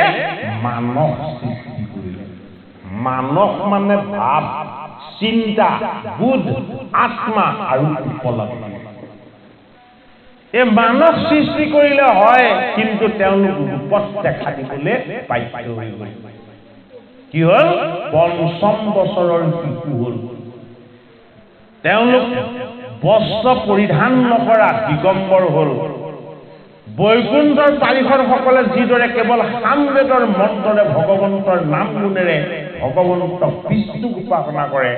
মানস সৃষ্টি কৰিলে। মানস মানে ভাৱ, চিন্তা, বুধ, আত্মা আৰু উপলব্ধি। এই মানস সৃষ্টি কৰিলে হয়, কিন্তু তেওঁলোক ৰূপত দেখা দিবলৈ বাধ্য হৈ গ'ল। কি হ'ল? 5ম বছৰৰ শিশু হ'ল। তেওঁলোক বস্ত্ৰ পৰিধান নকৰা দিগম্বৰ হ'ল। বৈকুণ্ঠৰ পাৰিষদসকলে যিদৰে কেৱল সামবেদৰ মন্ত্ৰৰে ভগৱন্তৰ নাম গুণেৰে ভগৱন্ত বিষ্ণুক উপাসনা কৰে,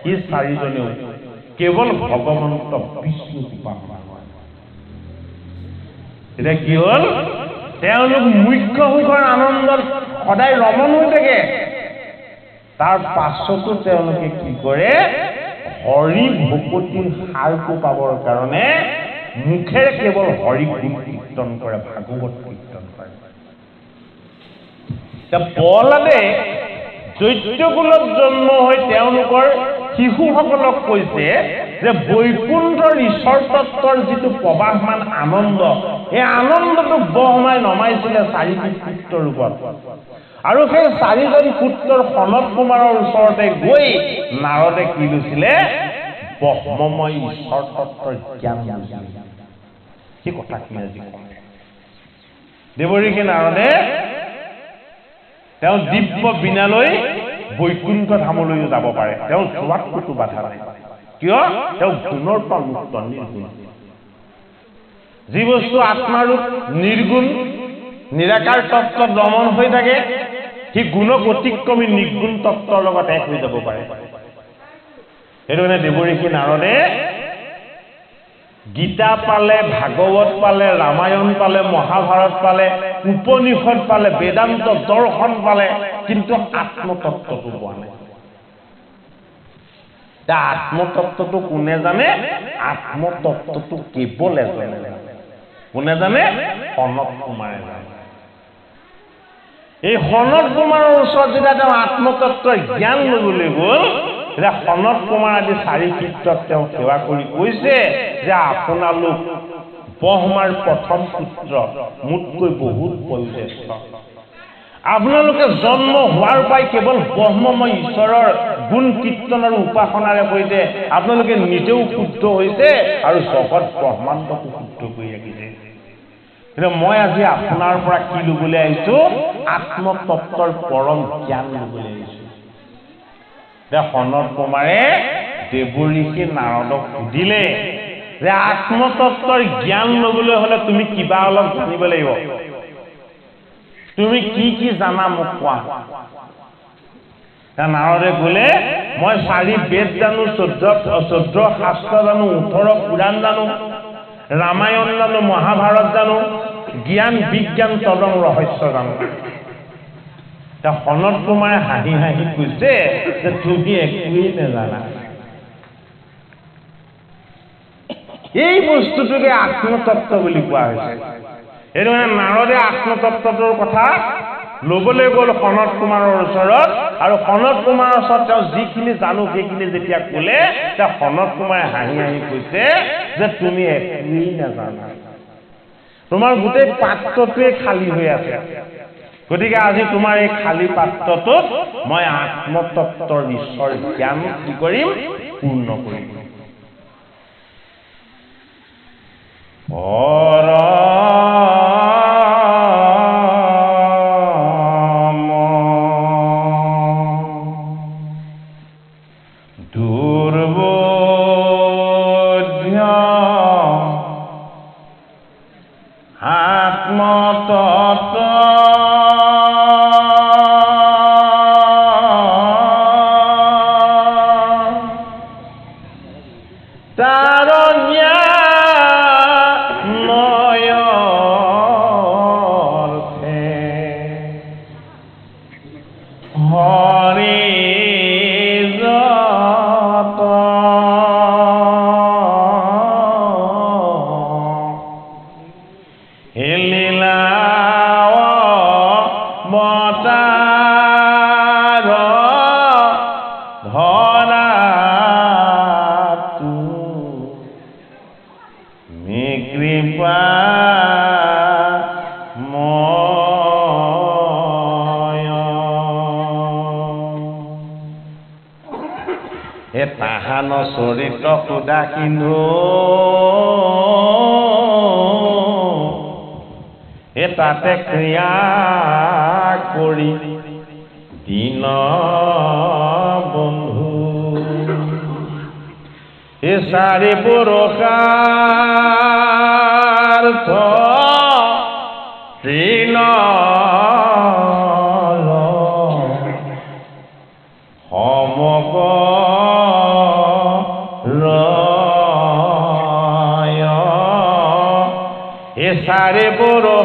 এই 4জনেও কেৱল ভগৱন্ত বিষ্ণুক উপাসনা কৰে। এতিয়া কি হ'ল? তেওঁলোক মুখ্য সুখৰ আনন্দত সদায় ৰমণ হৈ থাকে। তাৰ পাছতো তেওঁলোকে কি কৰে? হৰি ভকতিৰ সাৰটো পাবৰ কাৰণে মুখেৰে কেৱল হৰি গুণ কীৰ্তন কৰে, ভাগৱত কীৰ্তন কৰে। প্ৰহ্লাদে দৈত্যকুলত জন্ম হৈ তেওঁলোকৰ শিশুসকলক কৈছে যে বৈকুণ্ঠৰ ঈশ্বৰ তত্ত্বৰ যিটো প্ৰবাহমান আনন্দ, এই আনন্দটো ব্ৰহ্মাই নমাইছিলে 4টি পুত্ৰ ৰূপত। আৰু সেই 4জন পুত্ৰৰ সনত কুমাৰৰ ওচৰতে গৈ নাৰদে কি লৈছিলে? ব্ৰহ্মময় ঈশ্বৰ তত্ত্বৰ জ্ঞান লৈছিলে। সেই কথাখিনি আজি কম। দেৱঋষি নাৰদে তেওঁ দিব্য বীণালৈ বৈকুণ্ঠ ধামলৈও যাব পাৰে। তেওঁ যোৱাত কোনো বাধা নাই। কিয়? তেওঁ গুণৰ পৰা মুক্ত, নিৰ্গুণ। যি বস্তু আত্মাৰূপ নিৰ্গুণ নিৰাকাৰ তত্ত্বত ৰমণ হৈ থাকে, সি গুণক অতিক্ৰমী নিৰ্গুণ তত্ত্বৰ লগত এক হৈ যাব পাৰে। সেইটো কাৰণে দেৱঋষি নাৰদে গীতা পালে, ভাগৱত পালে, ৰামায়ণ পালে, মহাভাৰত পালে, উপনিষদ পালে, বেদান্ত দৰ্শন পালে, কিন্তু আত্মতত্ত্বটো পোৱা নাই। আত্মতত্ত্বটো কোনে জানে? আত্মতত্ত্বটো কেৱল এজনে জানে। কোনে জানে? সনত কুমাৰে জানে। এই সনত কুমাৰৰ ওচৰত যেতিয়া তেওঁ আত্মতত্ত্বৰ জ্ঞান ল'বলৈ গ'ল, তেতিয়া সনত কুমাৰ আদি 4 ক্ষেত্ৰত তেওঁ সেৱা কৰি কৈছে যে আপোনালোক ব্ৰহ্মাৰ প্ৰথম পুত্ৰ, মোতকৈ বহুত বয়োজ্যেষ্ঠ। আপোনালোকে জন্ম হোৱাৰ পৰাই কেৱল ব্ৰহ্মময় ঈশ্বৰৰ গুণ কীৰ্তন আৰু উপাসনাৰে সৈতে আপোনালোকে নিজেও শুদ্ধ হৈছে আৰু জগত ব্ৰহ্মাণ্ডকো শুদ্ধ কৰি ৰাখিছে। কিন্তু মই আজি আপোনাৰ পৰা কি ল'বলৈ আহিছো? আত্মতত্ত্বৰ পৰম জ্ঞান ল'বলৈ আহিছো। সনত কুমাৰে দেৱঋষি নাৰদক সুধিলে যে আত্মতত্ত্বৰ জ্ঞান ল'বলৈ হ'লে তুমি কিবা অলপ জানিব লাগিব। তুমি কি কি জানা মোক কোৱা। নাৰদে ক'লে, মই 4 বেদ জানো, 14 শাস্ত্ৰ জানো, 18 পুৰাণ জানো, ৰামায়ণ জানো, মহাভাৰত জানো, জ্ঞান বিজ্ঞান তদং ৰহস্য জানো। সনত কুমাৰে হাঁহি হাঁহি কৈছে যে তুমি একোৱেই নাজানা। এই বস্তুটোকে আত্মতত্ত্ব বুলি কোৱা হৈছে। সেইটো কাৰণে নাৰদে আত্মতত্ত্বটোৰ কথা ল'বলৈ গ'ল সনত কুমাৰৰ ওচৰত, আৰু সনত কুমাৰৰ ওচৰত তেওঁ যিখিনি জানো সেইখিনি যেতিয়া ক'লে, তেওঁ সনত কুমাৰে হাঁহি হাঁহি কৈছে যে তুমি একোৱেই নাজানা, তোমাৰ গোটেই পাত্ৰটোৱে খালী হৈ আছে। গতিকে আজি তোমাৰ এই খালী পাত্ৰটোত মই আত্মতত্বৰ ঈশ্বৰ জ্ঞান কি কৰিম? পূৰ্ণ কৰিম। তাহান চৰিত্ৰ সুদা কিন্ধু তাতে ক্ৰিয়া কৰি দীন বন্ধু চাৰি পুৰকাৰ তৃণ সমক চাৰে পুৰষাৰ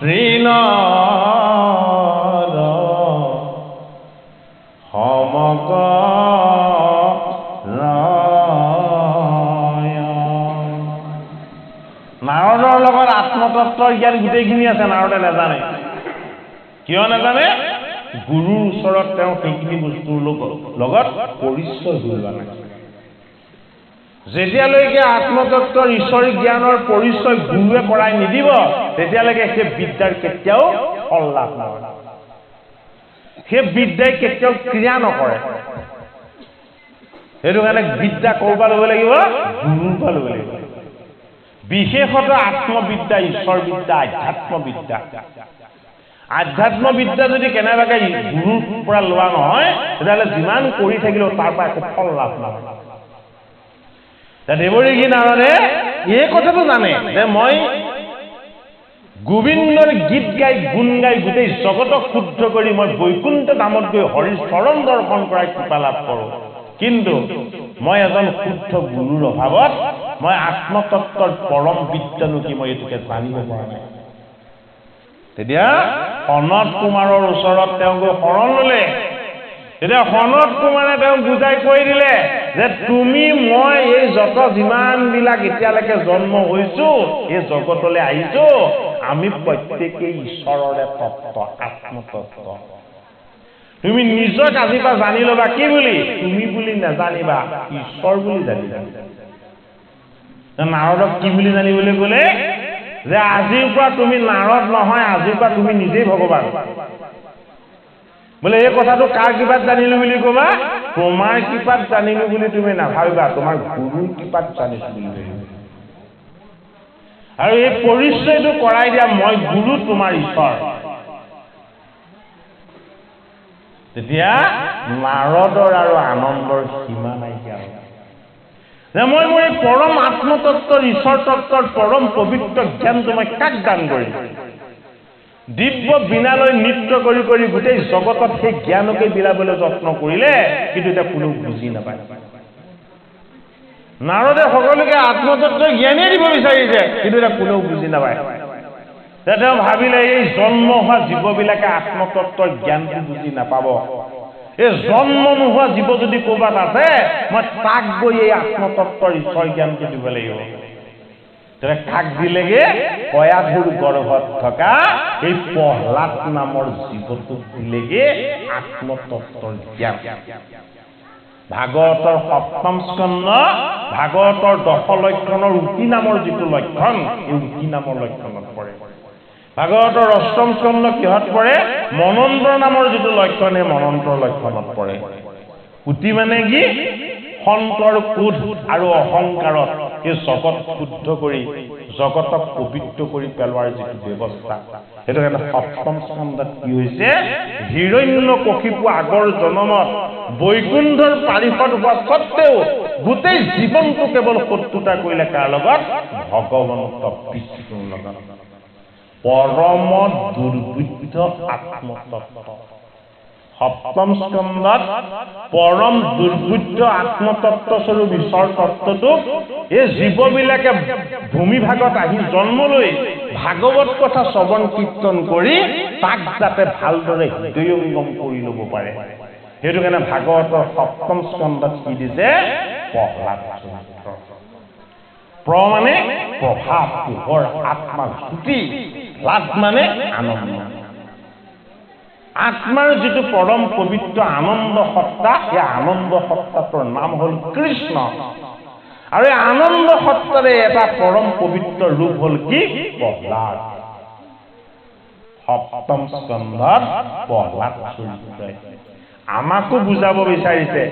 তৃণ সমক নাৰদৰ লগত আত্মতত্বৰ জ্ঞান গোটেইখিনি আছে, নাৰদে নাজানে। কিয় নাজানে? গুৰুৰ ওচৰত তেওঁ সেইখিনি বস্তুৰ লগত পৰিচয় হৈ লোৱা নাই। যেতিয়ালৈকে আত্মতত্বৰ ঈশ্বৰিক জ্ঞানৰ পৰিচয় গুৰুৱে কৰাই নিদিব, তেতিয়ালৈকে সেই বিদ্যাৰ কেতিয়াও ফল লাভ নহয়। সেই বিদ্যাই কেতিয়াও ক্ৰিয়া নকৰে। সেইটো কাৰণে বিদ্যা ক'ৰ পৰা ল'ব লাগিব? গুৰুৰ পৰা ল'ব লাগিব। বিশেষত আত্মবিদ্যা, ঈশ্বৰ বিদ্যা, আধ্যাত্ম বিদ্যা। আধ্যাত্ম বিদ্যা যদি কেনেবাকৈ গুৰুৰ পৰা লোৱা নহয়, তেতিয়াহ'লে যিমান কৰি থাকিলেও তাৰ পৰা একো ফল লাভ নহয়। দেৱঋষি নাৰদে এই কথাটো জানে যে মই গোবিন্দৰ গীত গাই গুণ গাই গোটেই জগতক শুদ্ধ কৰি মই বৈকুণ্ঠ ধামত গৈ হৰিৰ চৰণ দৰ্শন কৰাই কৃপা লাভ কৰোঁ, কিন্তু মই এজন শুদ্ধ গুৰুৰ অভাৱত মই আত্মতত্বৰ পৰম বিদ্যানো কি মই এইটোকে জানিব পৰা নাই। তেতিয়া সনত কুমাৰৰ ওচৰত তেওঁ গৈ শৰণ ল'লে। তেতিয়া সনত কুমাৰে তেওঁক বুজাই কৈ দিলে যে তুমি মই এই যত যিমানবিলাক এতিয়ালৈকে জন্ম হৈছো, এই জগতলৈ আহিছো, আমি প্ৰত্যেকেই ঈশ্বৰৰে তত্ত্ব, আত্মতত্ত্ব। তুমি নিজক আজিৰ পৰা জানি ল'বা। কি বুলি? তুমি বুলি নাজানিবা, ঈশ্বৰ বুলি জানিবা। নাৰদক কি বুলি জানিবলৈ ক'লে? যে আজিৰ পৰা তুমি নাৰদ নহয়, আজিৰ পৰা তুমি নিজেই ভগৱান। বোলে এই কথাটো কাৰ কৃপাত জানিলো বুলি ক'বা? তোমাৰ কৃপাত জানিলো বুলি তুমি নাভাবিবা, তোমাৰ গুৰুৰ কৃপাত জানিছো বুলি ভাবিবা। আৰু এই পৰিচয়টো কৰাই দিয়া মই গুৰু, তোমাৰ ঈশ্বৰ। তেতিয়া নাৰদৰ আৰু আনন্দৰ সীমা নাইকিয়া হ'ল যে মই মোৰ এই পৰম আত্মতত্বৰ, ঈশ্বৰ তত্বৰ পৰম পবিত্ৰ জ্ঞানটো মই কাক দান কৰিম? দিব্য বীণালৈ নৃত্য কৰি কৰি গোটেই জগতত সেই জ্ঞানকে বিলাবলৈ যত্ন কৰিলে, কিন্তু এতিয়া কোনেও বুজি নাপায়। নাৰদে সকলোকে আত্মতত্বৰ জ্ঞানেই দিব বিচাৰিছে, কিন্তু এতিয়া কোনেও বুজি নাপায়। তেওঁ ভাবিলে এই জন্ম হোৱা জীৱবিলাকে আত্মতত্বৰ জ্ঞানটো বুজি নাপাব। এই জন্ম নোহোৱা জীৱ যদি ক'ৰবাত আছে, মই তাক গৈ এই আত্মতত্বৰ ঈশ্বৰ জ্ঞানটো দিব লাগিব। তেনে কাক দিলেগে কয়াধুৰ গৰ্ভত থকা এই প্ৰহ্লাদ নামৰ জীৱটোক দিলেগে আত্মতত্বৰ জ্ঞান ভাগৱতৰ ৭ম স্কন্ধ ভাগৱতৰ ১০ লক্ষণৰ উতি নামৰ যিটো লক্ষণ এই উতি নামৰ লক্ষণত পৰে ভাগৱতৰ ৮ম স্কন্ধ কিহত পৰে মনন্তৰ নামৰ যিটো লক্ষণ এই মনন্তৰ লক্ষণত পৰে উতি মানে কি সন্তৰ ক্ৰোধ আৰু অহংকাৰত এই জগত শুদ্ধ কৰি জগতক পবিত্ৰ কৰি পেলোৱাৰ যিটো ব্যৱস্থা সেইটো কাৰণে ৭ম স্কন্ধত কি হৈছে হিৰণ্যকশিপু আগৰ জন্মত বৈকুণ্ঠৰ পাৰিষদ হোৱা সত্ত্বেও গোটেই জীৱনটো কেৱল শত্ৰুতা কৰিলে কাৰ লগত ভগৱন্ত বিষ্ণুৰ লগত পৰম দুৰ্বৃত্ত আত্মতত্ত্ব ৭ম স্কন্ধত পৰম দুৰ্বৃত্ত আত্মতত্ত্বস্বৰূপ ঈশ্বৰ তত্ত্বটোক এই জীৱবিলাকে ভূমিভাগত আহি জন্ম লৈ ভাগৱত কথা শ্ৰৱণ কীৰ্তন কৰি তাক যাতে ভালদৰে হৃদয়ংগম কৰি ল'ব পাৰে সেইটো কাৰণে ভাগৱতৰ ৭ম স্কন্ধত কি দিছে প্ৰহ্লাদ চৰিত্ৰ প্ৰ মানে প্ৰভাৱ পোহৰ আত্মা জ্যোতি লাভ মানে আনন্দ আত্মাৰ যিটো পৰম পবিত্ৰ আনন্দ সত্তা এই আনন্দ সত্তাটোৰ নাম হ'ল কৃষ্ণ আৰু এই আনন্দ সত্তাৰে এটা পৰম পবিত্ৰ ৰূপ হ'ল কি প্ৰহ্লাদ ৭ম স্কন্ধত প্ৰহ্লাদ চৰিত্ৰই আমাকো বুজাব বিচাৰিছে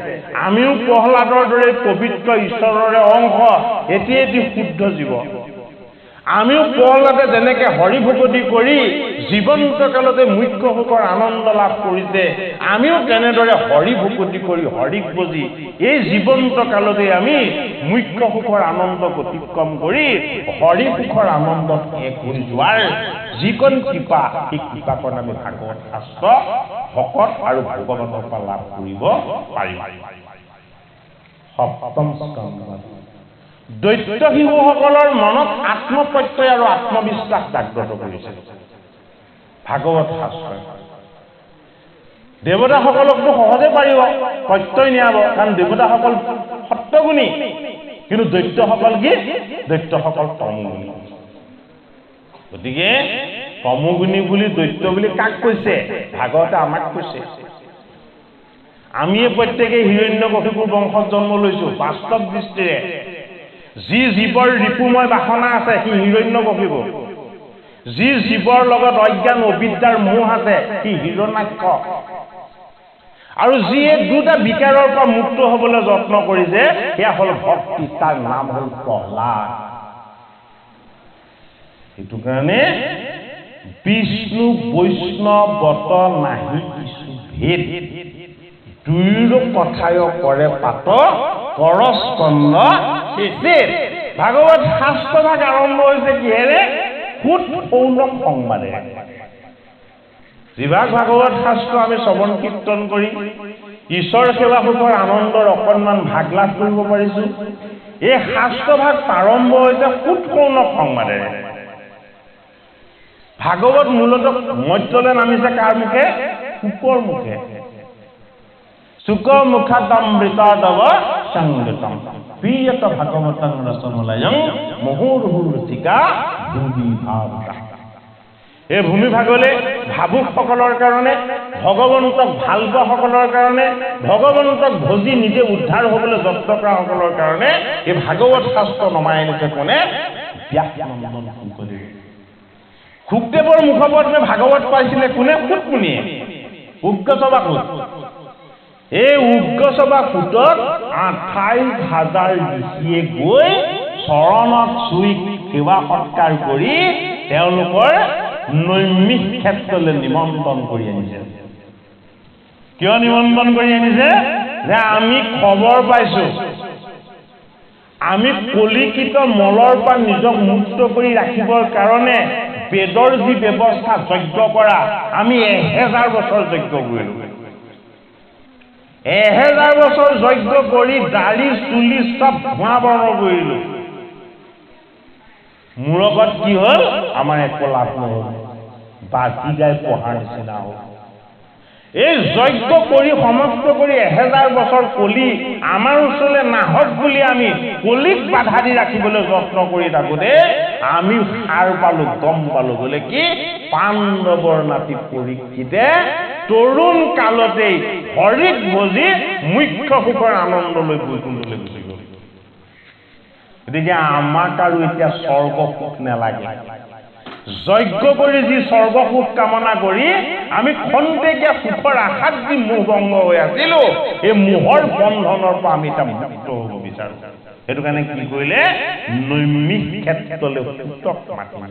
আমিও প্ৰহ্লাদৰ দৰে পবিত্ৰ ঈশ্বৰৰে অংশ এটি শুদ্ধ জীৱ আমিও প্ৰহ্লাদে যেনেকে হৰিভকতি কৰি জীৱন্ত কালতে মুখ্য সুখৰ আনন্দ লাভ কৰিছে আমিও তেনেদৰে হৰিভকতি কৰি হৰিক বুজি এই জীৱন্ত কালতে আমি মুখ্য সুখৰ আনন্দ অতিক্ৰম কৰি হৰি সুখৰ আনন্দত এক হৈ যোৱাৰ যিকণ কৃপা এই কৃপাকণ আমি ভাগৱত শাস্ত্ৰ ভকত আৰু ভগৱানৰ পৰা লাভ কৰিব পাৰিম ৭ম স্কন্ধত দৈত্য শিশুসকলৰ মনত আত্মপ্ৰত্যয় আৰু আত্মবিশ্বাস জাগ্ৰত কৰিছে ভাগৱত শাস্ত্ৰই দেৱতাসকলকতো সহজে পাৰিব প্ৰত্যয় নিয়াব কাৰণ দেৱতাসকল সত্যগুণী কিন্তু দৈত্যসকল কি দৈত্যসকল তমোগুণী গতিকে তমোগুণী বুলি দৈত্য বুলি কাক কৈছে ভাগৱতে আমাক কৈছে আমিয়ে প্ৰত্যেকে হিৰণ্যকশিপুৰ বংশত জন্ম লৈছো বাস্তৱ দৃষ্টিৰে যি জীৱৰ ৰিপুময় বাসনা আছে সি হিৰণ্যকশিপু যি জীৱৰ লগত অজ্ঞান অবিদ্যাৰ মোহ আছে সি হিৰণ্যাক্ষ আৰু যি এই দুটা বিকাৰৰ পৰা মুক্ত হ'বলৈ যত্ন কৰিছে সেয়া হ'ল ভক্তি তাৰ নাম হ'ল প্ৰহ্লাদ সেইটো কাৰণে বিষ্ণু বৈষ্ণৱত নাহি কিছু ভেদ দুয়োৰো কথায় কৰে পাত কৰস্কন্ধ ভাগৱত শাস্ত্ৰভাগ আৰম্ভ হৈছে কিহেৰে সুত সৌনক সংবাদে যিভাগ ভাগৱত শাস্ত্ৰ আমি শ্ৰৱণ কীৰ্তন কৰি ঈশ্বৰ সেৱা সুখৰ আনন্দৰ অকণমান ভাগ লাভ কৰিব পাৰিছো এই শাস্ত্ৰভাগ আৰম্ভ হৈছে সুত সৌনক সংবাদেৰে ভাগৱত মূলতঃ মধ্যলৈ নামিছে কাৰ মুখে শুকৰ মুখে শুক মুখাদমৃতদৱ সংগতম প্ৰিয়ত ভাগৱতং ৰসমলয়ং মুহুৰ্মুহুৰ্চিকা ভূমিভাৱতা এই ভূমিভাগলৈ ভাবুকসকলৰ কাৰণে ভগৱন্তক ভাল পোৱাসকলৰ কাৰণে ভগৱন্তক ভজি নিজে উদ্ধাৰ হ'বলৈ যত্ন কৰাসকলৰ কাৰণে এই ভাগৱত শাস্ত্ৰ নমাই আনিছে কোনে ব্যাসনন্দন শংকৰদেৱে শুকদেৱৰ মুখপত্ৰে ভাগৱত পাইছিলে কোনে সুতমুনিয়ে উগ্ৰসভা সুত এই উগ্ৰসভা সুতত ২৮,০০০ ঋষিয়ে গৈ চৰণত চুই সেৱা সৎকাৰ কৰি তেওঁলোকৰ নৈমিষ ক্ষেত্ৰলৈ নিমন্ত্ৰণ কৰি আনিছে কিয় নিমন্ত্ৰণ কৰি আনিছে যে আমি খবৰ পাইছো আমি কলিকিত মলৰ পৰা নিজক মুক্ত কৰি ৰাখিবৰ কাৰণে বেদৰ যি ব্যৱস্থা যজ্ঞ কৰা আমি ১০০০ বছৰ যজ্ঞ কৰিলো ১০০০ বছৰ যজ্ঞ কৰি দাড়ি চুলি চব ধোঁৱা বৰ্ণ কৰিলো মোৰ লগত কি হ'ল আমাৰ একো লাভ নহ'ল বাজি গাই পঢ়াৰ নিচিনা হ'ল এই যজ্ঞ কৰি সমাপ্ত কৰি 1000 বছৰ কলি আমাৰ ওচৰলৈ নাহক বুলি আমি কলিক বাধা দি ৰাখিবলৈ যত্ন কৰি থাকোঁতে আমি সাৰ পালো, গম পালো বোলে কি পাণ্ডৱৰ নাতি পৰীক্ষিতে তৰুণ কালতেই হৰিক ভজি মুখ্য সুখৰ আনন্দ লৈ বৈকুণ্ঠলৈ গুচি গ'ল। গতিকে আমাক আৰু এতিয়া স্বৰ্গ সুখ নালাগে। যজ্ঞ কৰি যি স্বৰ্গ সুখ কামনা কৰি আমি খন্তেকীয়া সুখৰ আশাত যি মোহভংগ হৈ আছিলো, এই মোহৰ বন্ধনৰ পৰা আমি এটা মুক্ত হ'ব বিচাৰো। সেইটো কাৰণে কি কৰিলে নৈমিষ ক্ষেত্ৰলৈ সূতক মাতিলে।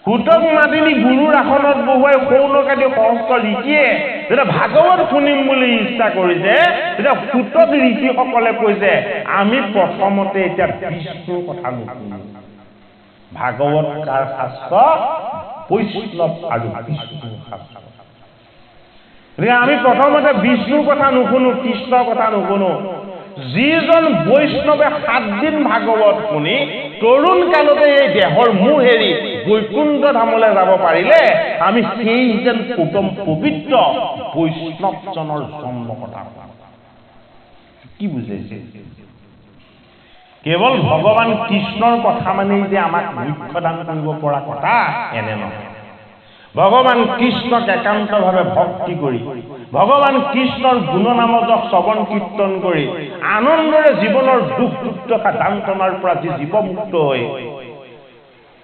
সূতক মাতি নি গুৰুৰ আসনত বহুৱাই সৌনকাদি সহস্ৰ ঋষিয়ে যেতিয়া ভাগৱত শুনিম বুলি ইচ্ছা কৰিছে, তেতিয়া সূতক ঋষিসকলে কৈছে আমি প্ৰথমতে এতিয়া বিষ্ণুৰ কথা নুশুনো। ভাগৱত কাৰ শাস্ত্ৰ? বৈষ্ণৱ আৰু বিষ্ণুৰ শাস্ত্ৰ। আমি প্ৰথমতে বিষ্ণুৰ কথা নুশুনো, কৃষ্ণৰ কথা নুশুনো। যিজন বৈষ্ণৱে 7 দিন ভাগৱত শুনি তৰুণ কালতে এই দেহৰ মোহ এৰি বৈকুণ্ঠ ধামলৈ যাব পাৰিলে, আমি সেই যেন উত্তম পবিত্ৰ বৈষ্ণৱজনৰ জন্ম কথা কি বুজাইছে? কেৱল ভগৱান কৃষ্ণৰ কথা মানেই যে আমাক মোক্ষদান কৰিব পৰা কথা এনে নহয়। ভগৱান কৃষ্ণক একান্তভাৱে ভক্তি কৰি, ভগৱান কৃষ্ণৰ গুণনামক শ্ৰৱণ কীৰ্তন কৰি আনন্দৰে জীৱনৰ দুখ দুৰ্দশা দান্তনাৰ পৰা যি জীৱমুক্ত হৈ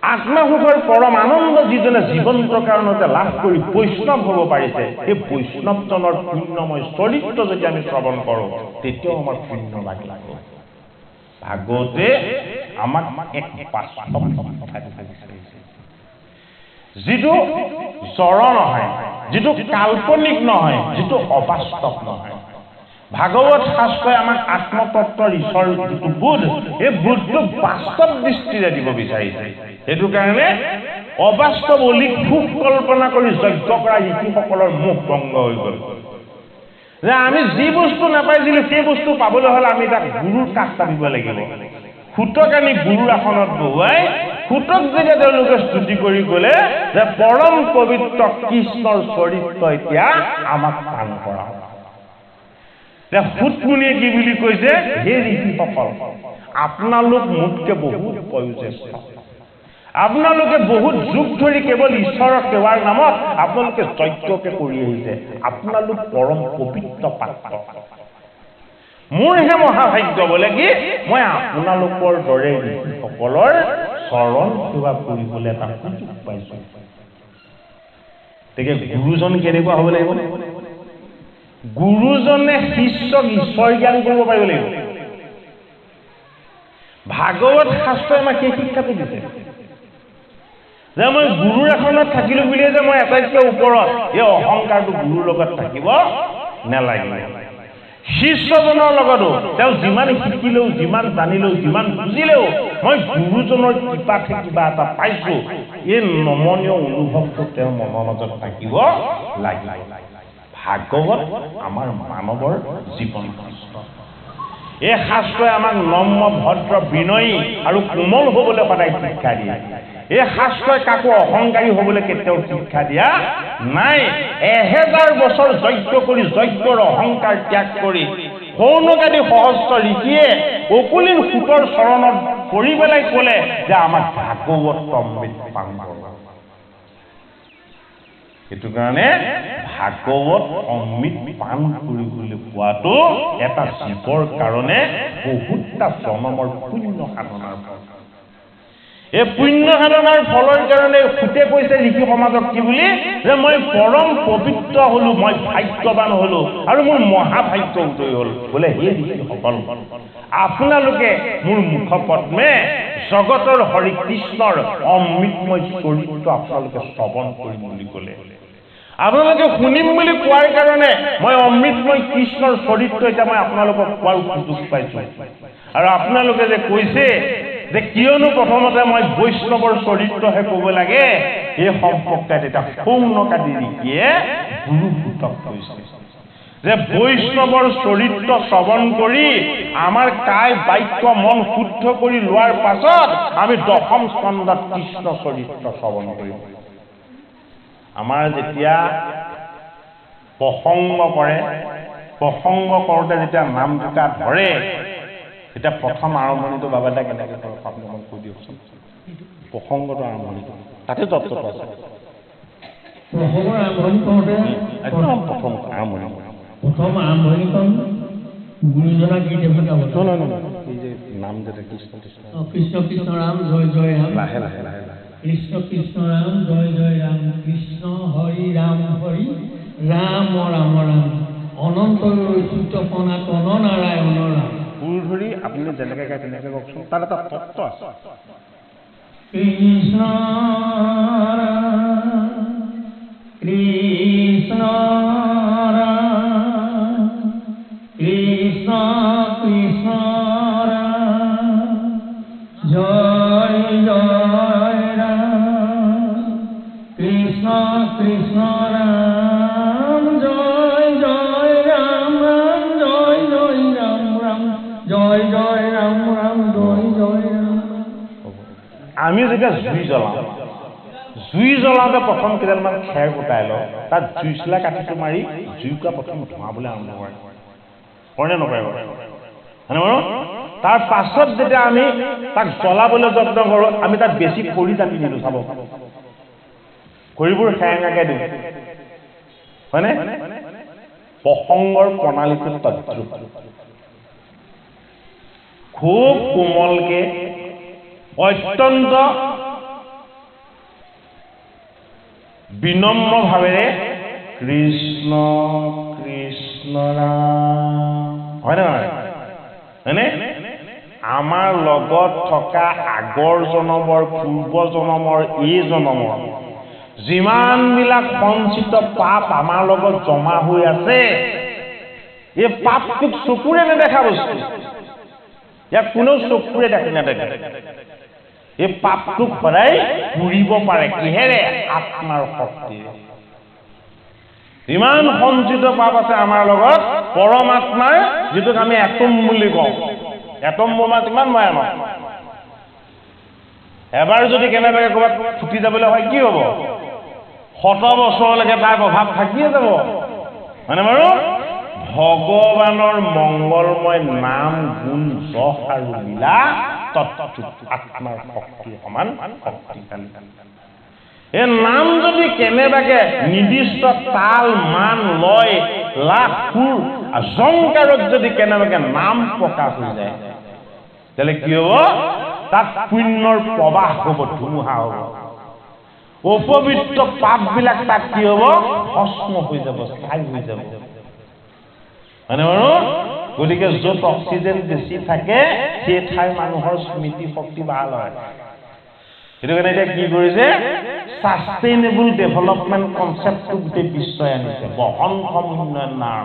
আত্মসুখৰ পৰম আনন্দ যিজনে জীৱন্ত কাৰণতে লাভ কৰি বৈষ্ণৱ হ'ব পাৰিছে, সেই বৈষ্ণৱজনৰ পুণ্যময় চৰিত্ৰ যদি আমি শ্ৰৱণ কৰোঁ, তেতিয়াও আমাৰ পুণ্য লাগে। ভাগৱতে আমাক এক বাস্তৱ যিটো জড় নহয়, যিটো কাল্পনিক নহয়, যিটো অবাস্তৱ নহয়। ভাগৱত শাস্ত্ৰই আমাক আত্মতত্বৰ ঈশ্বৰৰ যিটো বোধ, এই বোধটো বাস্তৱ দৃষ্টিৰে দিব বিচাৰিছে। সেইটো কাৰণে অবাস্তৱ অলিক সুখ কল্পনা কৰি যজ্ঞ কৰা ঋষিসকলৰ মুখ ভংগ হৈ গ'ল। যে আমি যি বস্তু নাপাইছিলো সেই বস্তু পাবলৈ হ'লে আমি তাক গুৰুৰ কাষ চাপিব লাগিব। সূতক আনি গুৰুৰ আসনত বহুৱাই সূতক যেতিয়া তেওঁলোকে স্তুতি কৰি গ'লে যে পৰম পবিত্ৰ কৃষ্ণৰ চৰিত্ৰ এতিয়া আমাক পান কৰা। সূতমুনিয়ে কি বুলি কৈছে? হে ঋষিসকল, আপোনালোক মোতকে বহুত বয়োজ্যেষ্ঠ। আপোনালোকে বহুত যুগ ধৰি কেৱল ঈশ্বৰৰ সেৱাৰ নামত আপোনালোকে যজ্ঞকে কৰি আহিছে। আপোনালোক পৰম পবিত্ৰ পাত্ৰ। মোৰহে মহাভাগ্য বোলে কি মই আপোনালোকৰ দৰে ঋষিসকলৰ চৰণ সেৱা কৰিবলৈ এটা সুযোগ পাইছো। গতিকে গুৰুজন কেনেকুৱা হ'ব লাগিব? গুৰুজনে শিষ্যক ঈশ্বৰ জ্ঞান কৰিব পাৰিব লাগিব। ভাগৱত শাস্ত্ৰই আমাক সেই শিক্ষাটো দিছে যে মই গুৰুৰ আসনত থাকিলো বুলিয়ে যে মই আটাইতকৈ ওপৰত, এই অহংকাৰটো গুৰুৰ লগত থাকিব নালাগিব। শিষ্যজনৰ লগতো তেওঁ যিমান শিকিলেও, যিমান জানিলেও, যিমান বুজিলেও মই গুৰুজনৰ কৃপাতহে কিবা এটা পাইছো, এই নমনীয় অনুভৱটো তেওঁৰ মনৰ মাজত থাকিব লাগিব। ভাগৱত আমাৰ মানৱৰ জীৱন শাস্ত্ৰ। এই শাস্ত্ৰই আমাক নম্ৰ, ভদ্ৰ, বিনয়ী আৰু কোমল হ'বলৈ সদায় শিক্ষা দিয়ে। এই শাস্ত্ৰই কাকো অহংকাৰী হ'বলৈ কেতিয়াও শিক্ষা দিয়া নাই। 1000 বছৰ যজ্ঞ কৰি যজ্ঞৰ অহংকাৰ ত্যাগ কৰি সৌনকাদি সহস্ৰ ঋষিয়ে অকুলীন সূতৰ চৰণত পৰি পেলাই ক'লে যে আমাক ভাগৱত অমৃত পান কৰা। সেইটো কাৰণে ভাগৱত অমৃত পান কৰিবলৈ পোৱাটো এটা জীৱৰ কাৰণে বহুতটা জনমৰ পুণ্য সাধনাৰ ফল। এই পুণ্য সাধনাৰ ফলৰ কাৰণে সূতে কৈছে ঋষি সমাজক কি বুলি, যে মই পৰম পবিত্ৰ হলো, মই ভাগ্যৱান হলো আৰু মোৰ মহাভাগ্য উদয় হ'ল। বোলে সেই ঋষিসকল, আপোনালোকে মোৰ মুখপদ্মে জগতৰ হৰি কৃষ্ণৰ অমৃতময় চৰিত্ৰ আপোনালোকে শ্ৰৱণ কৰিম বুলি ক'লে। আপোনালোকে শুনিম বুলি কোৱাৰ কাৰণে মই অমৃতময় কৃষ্ণৰ চৰিত্ৰ এতিয়া মই আপোনালোকক কোৱাৰ সুযোগ পাইছো। আৰু আপোনালোকে যে কৈছে যে কিয়নো প্ৰথমতে মই বৈষ্ণৱৰ চৰিত্ৰহে ক'ব লাগে, এই সম্পৰ্কে তেতিয়া সৌনকাদি ঋষিয়ে গুৰু সূতক কৈছে যে বৈষ্ণৱৰ চৰিত্ৰ শ্ৰৱণ কৰি আমাৰ কায় বাক্য মন শুদ্ধ কৰি লোৱাৰ পাছত আমি 10ম স্কন্ধত কৃষ্ণ চৰিত্ৰ শ্ৰৱণ কৰিম। আমাৰ যেতিয়া প্ৰসংগ কৰে। প্ৰসংগ কৰোঁতে যেতিয়া নাম দুটা ধৰে তেতিয়া প্ৰথম আৰম্ভণিটো বাবাদা কেনেকৈ কৰে আপুনি মোক কৈ দিয়কচোন। প্ৰসংগটো আৰম্ভণিটো তাতে তত্ত্বটো আছে। প্ৰসংগৰ আৰম্ভণি কৰোঁতে একদম প্ৰথম আৰম্ভণি গুৰুজনা গীত এইবিলাক গাব। এই যে নাম যে কৃষ্ণ কৃষ্ণ কৃষ্ণ কৃষ্ণ ৰাম জয় জয় ৰাম, লাহে লাহে লাহে লাহে কৃষ্ণ কৃষ্ণ ৰাম জয় জয় ৰাম, কৃষ্ণ হৰি ৰাম ৰাম ৰাম অনন্ত অচ্যুত সনাতন নাৰায়ণ ৰাম। সুৰ ধৰি আপুনি যেনেকৈ গায় তেনেকৈ কওকচোন, তাত এটা তত্ত্ব আছে। কৃষ্ণ কৃষ্ণ কৃষ্ণ কৃষ্ণ জয় জয় রাম, কৃষ্ণ কৃষ্ণ রাম জয় জয় রাম রাম জয় জয় রাম রাম জয় জয় রাম রাম জয় জয় ৰাম। আমি যেতিয়া জুই জ্বলাওঁতে প্ৰথম কেইডালমান খেৰ গোটাই লওঁ, তাত জুইচলা কাঠিটো মাৰি জুইকুৰা প্ৰথম ধোঁৱাবলৈ আৰম্ভ কৰে। কৰেনে নকৰে বাৰু? তাৰ পাছত যেতিয়া আমি তাক জ্বলাবলৈ যত্ন কৰোঁ, আমি তাত বেছি খৰি জানি দিলোঁ। চাব, খৰিবোৰ সেৰেঙাকৈ দিওঁ, হয়নে? প্ৰসংগৰ প্ৰণালীটো তদ্ৰুপ। খুব কোমলকে অত্যন্ত বিনম্ৰ ভাৱেৰে কৃষ্ণ কৃষ্ণ ৰাম, হয়নে নহয়? হয়নে? আমাৰ লগত থকা আগৰ জনমৰ, পূৰ্ব জনমৰ, এই জনমৰ যিমানবিলাক সঞ্চিত পাপ আমাৰ লগত জমা হৈ আছে, এই পাপটোক চকুৰে নেদেখা বস্তু, ইয়াক কোনেও চকুৰে নেদেখে। এই পাপটোক সদায় পুৰিব পাৰে কিহেৰে? আত্মাৰ শক্তিৰে। ইমান সঞ্চিত পাপ আছে আমাৰ লগত, পৰমাত্মাৰ যিটোক আমি এটম বুলি কওঁ। এটম বোমা কিমান ভয়ানক! এবাৰ যদি কেনেবাকৈ ক'ৰবাত ফুটি যাবলৈ হয় কি হ'ব? 100 বছৰলৈকে তাৰ প্ৰভাৱ থাকিয়ে যাব, হয়নে বাৰু? ভগৱানৰ মংগলময় নাম, গুণ, যশ আৰু লীলা আত্মাৰ শক্তিৰ সমান শক্তিশালী। এই নাম যদি কেনেবাকে নিৰ্দিষ্ট তাল, মান, লয়, লাখ, সুৰ, জংকাৰত যদি কেনেবাকে নাম প্ৰকাশ হৈ যায়, তেতিয়াহ'লে কি হ'ব? তাত পুণ্যৰ প্ৰবাহ হ'ব, ধুমুহা হ'ব। অপবিত্ৰ পাপবিলাক তাত কি হ'ব? ভস্ম হৈ যাব, ছাই হৈ যাব, হয়নে বাৰু? গতিকে য'ত অক্সিজেন বেছি থাকে সেই ঠাইৰ মানুহৰ স্মৃতি শক্তি ভাল হয়। সেইটো কাৰণে এতিয়া কি কৰিছে? ছাষ্টেইনেবল ডেভেলপমেণ্ট কনচেপ্টটো গোটেই বিশ্বই আনিছে, বহনক্ষম উন্নয়ন নাম,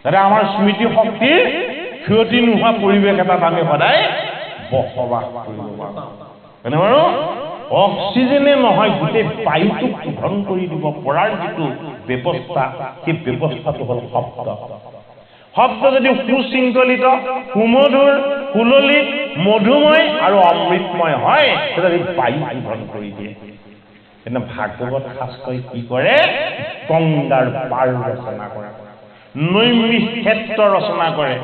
যাতে আমাৰ স্মৃতি শক্তিৰ ক্ষতি নোহোৱা পৰিৱেশ এটাত আমি সদায় বসবাস কৰিব পাৰোঁ, হয়নে বাৰু? অক্সিজেনে নহয়, গোটেই বায়ুটোক শোধন কৰি দিব পৰাৰ যিটো ব্যৱস্থা, সেই ব্যৱস্থাটো হ'ল শব্দ। শব্দ যদি সুশৃংখলিত, সুমধুৰ, সুললিত, মধুময় আৰু অমৃতময় হয়, তেতিয়াহ'লে বায়ু শোধন কৰি দিয়ে। কিন্তু ভাগৱত শাস্ত্ৰই কি কৰে? গংগাৰ পাৰ ৰচনা কৰে, নৈমিষ ক্ষেত্ৰ ৰচনা কৰে,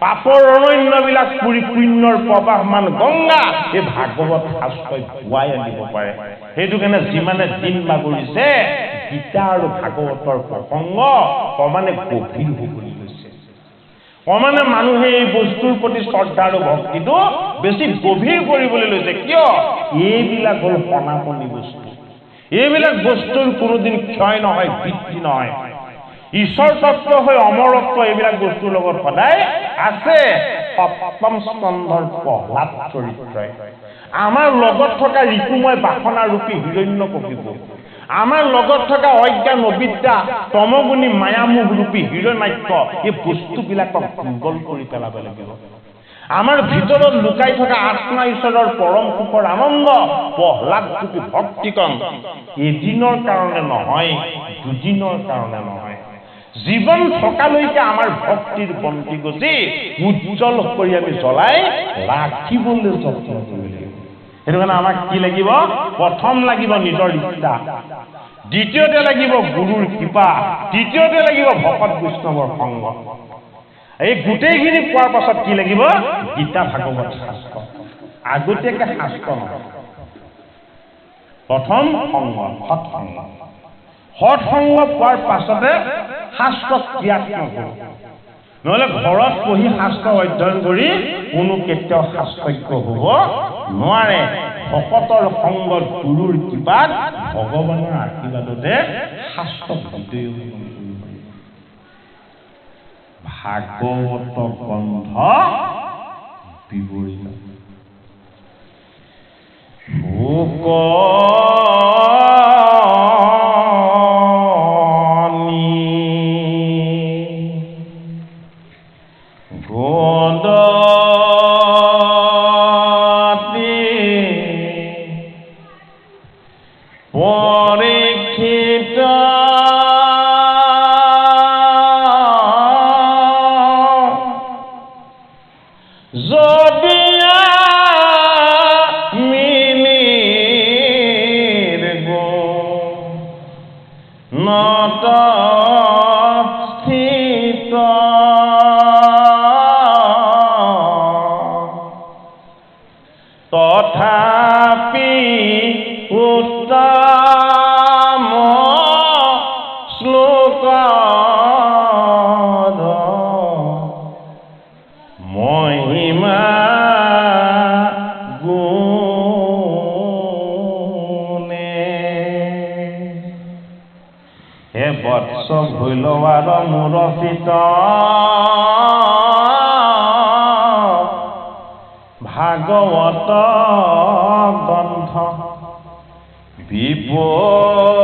পাপৰ অৰণ্যবিলাক পুৰি পুণ্যৰ প্ৰবাহমান গংগা এই ভাগৱত শাস্ত্ৰই ধুৱাই আনিব পাৰে। সেইটো কাৰণে যিমানে দিন বাগৰিছে, গীতা আৰু ভাগৱতৰ প্ৰসংগ সমানে গভীৰ হ'বলৈ লৈছে। সমানে মানুহে এই বস্তুৰ প্ৰতি শ্ৰদ্ধা আৰু ভক্তিটো বেছি গভীৰ কৰিবলৈ লৈছে। কিয়? এইবিলাক হ'ল সনাতনী বস্তু। এইবিলাক বস্তুৰ কোনোদিন ক্ষয় নহয়, বৃদ্ধি নহয়। ঈশ্বৰ তত্ত্ব হৈ অমৰত্ব এইবিলাক বস্তুৰ লগত সদায় আছে। সপ্তম স্কন্ধৰ প্ৰহ্লাদ চৰিত্ৰই আমাৰ লগত থকা ঋতুময় বাসনাৰূপী হিৰণ্যকশিপু, আমাৰ লগত থকা অজ্ঞান অবিদ্যা তমগুণী মায়ামোহ ৰূপী হিৰণ্যাক্ষ, এই বস্তুবিলাকক দুৰ্বল কৰি পেলাব লাগিব। আমাৰ ভিতৰত লুকাই থকা আত্মা ঈশ্বৰৰ পৰম সুখৰ আনন্দ প্ৰহ্লাদ ৰূপী ভক্তিকণ এদিনৰ কাৰণে নহয়, দুদিনৰ কাৰণে নহয়, জীৱন থকালৈকে আমাৰ ভক্তিৰ বন্তি গজি উজ্জ্বল কৰি আমি জ্বলাই ৰাখিবলৈ যত্ন কৰিব লাগিব। সেইটো কাৰণে আমাক কি লাগিব? প্ৰথম লাগিব নিজৰ ইচ্ছা, দ্বিতীয়তে লাগিব গুৰুৰ কৃপা, তৃতীয়তে লাগিব ভকত বৈষ্ণৱৰ সংগ। এই গোটেইখিনি পোৱাৰ পাছত কি লাগিব? গীতা ভাগৱত শাস্ত্ৰ। আগতীয়াকে শাস্ত্ৰ নহয়, প্ৰথম সংগ, সৎসংগ। সৎসংগ পোৱাৰ পাছতে শাস্ত্ৰ ক্ৰিয়াত্মক হ'ব। নহ'লে ঘৰত পঢ়ি শাস্ত্ৰ অধ্যয়ন কৰি কোনো কেতিয়াও শাস্ত্ৰজ্ঞ হ'ব নোৱাৰে। ভকতৰ সংগত, গুৰুৰ কৃপাত, ভগৱানৰ আশীৰ্বাদতে শাস্ত্ৰ বিজয়ী হ'ব পাৰিব। ভাগৱত গ্ৰন্থ বিৱৰিত তথাপি উত্তম শ্লোক মহিমা গুণে হে বৎস ভৈলৱাৰ মূৰচিত ভাগৱত গ্ৰন্থ বিৱৰিত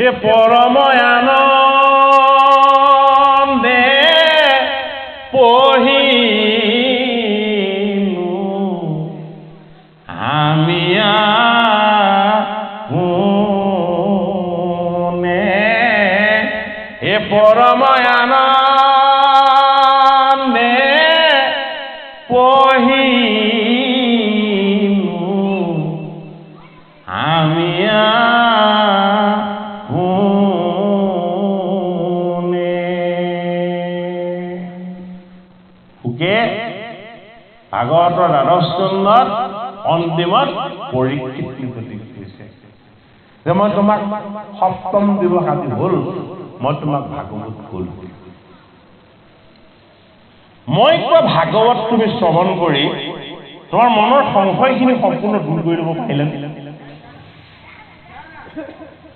এ পৰম আনন্দে পঢ়িলো আমি শুনে এ পৰম আনন্দে পঢ়িলো আমি শুনে। সুকে ভাগৱতৰ দ্বাদশ স্কন্ধত অন্তিমত পৰীক্ষিত নিগতি কৰিছে যে মই তোমাক সপ্তম দিৱস আজি হ'ল, মই তোমাক ভাগৱত ক'লো। মই কোৱা ভাগৱত তুমি শ্ৰৱণ কৰি তোমাৰ মনৰ সংশয়খিনি সম্পূৰ্ণ দূৰ কৰি ল'ব পাৰিলে?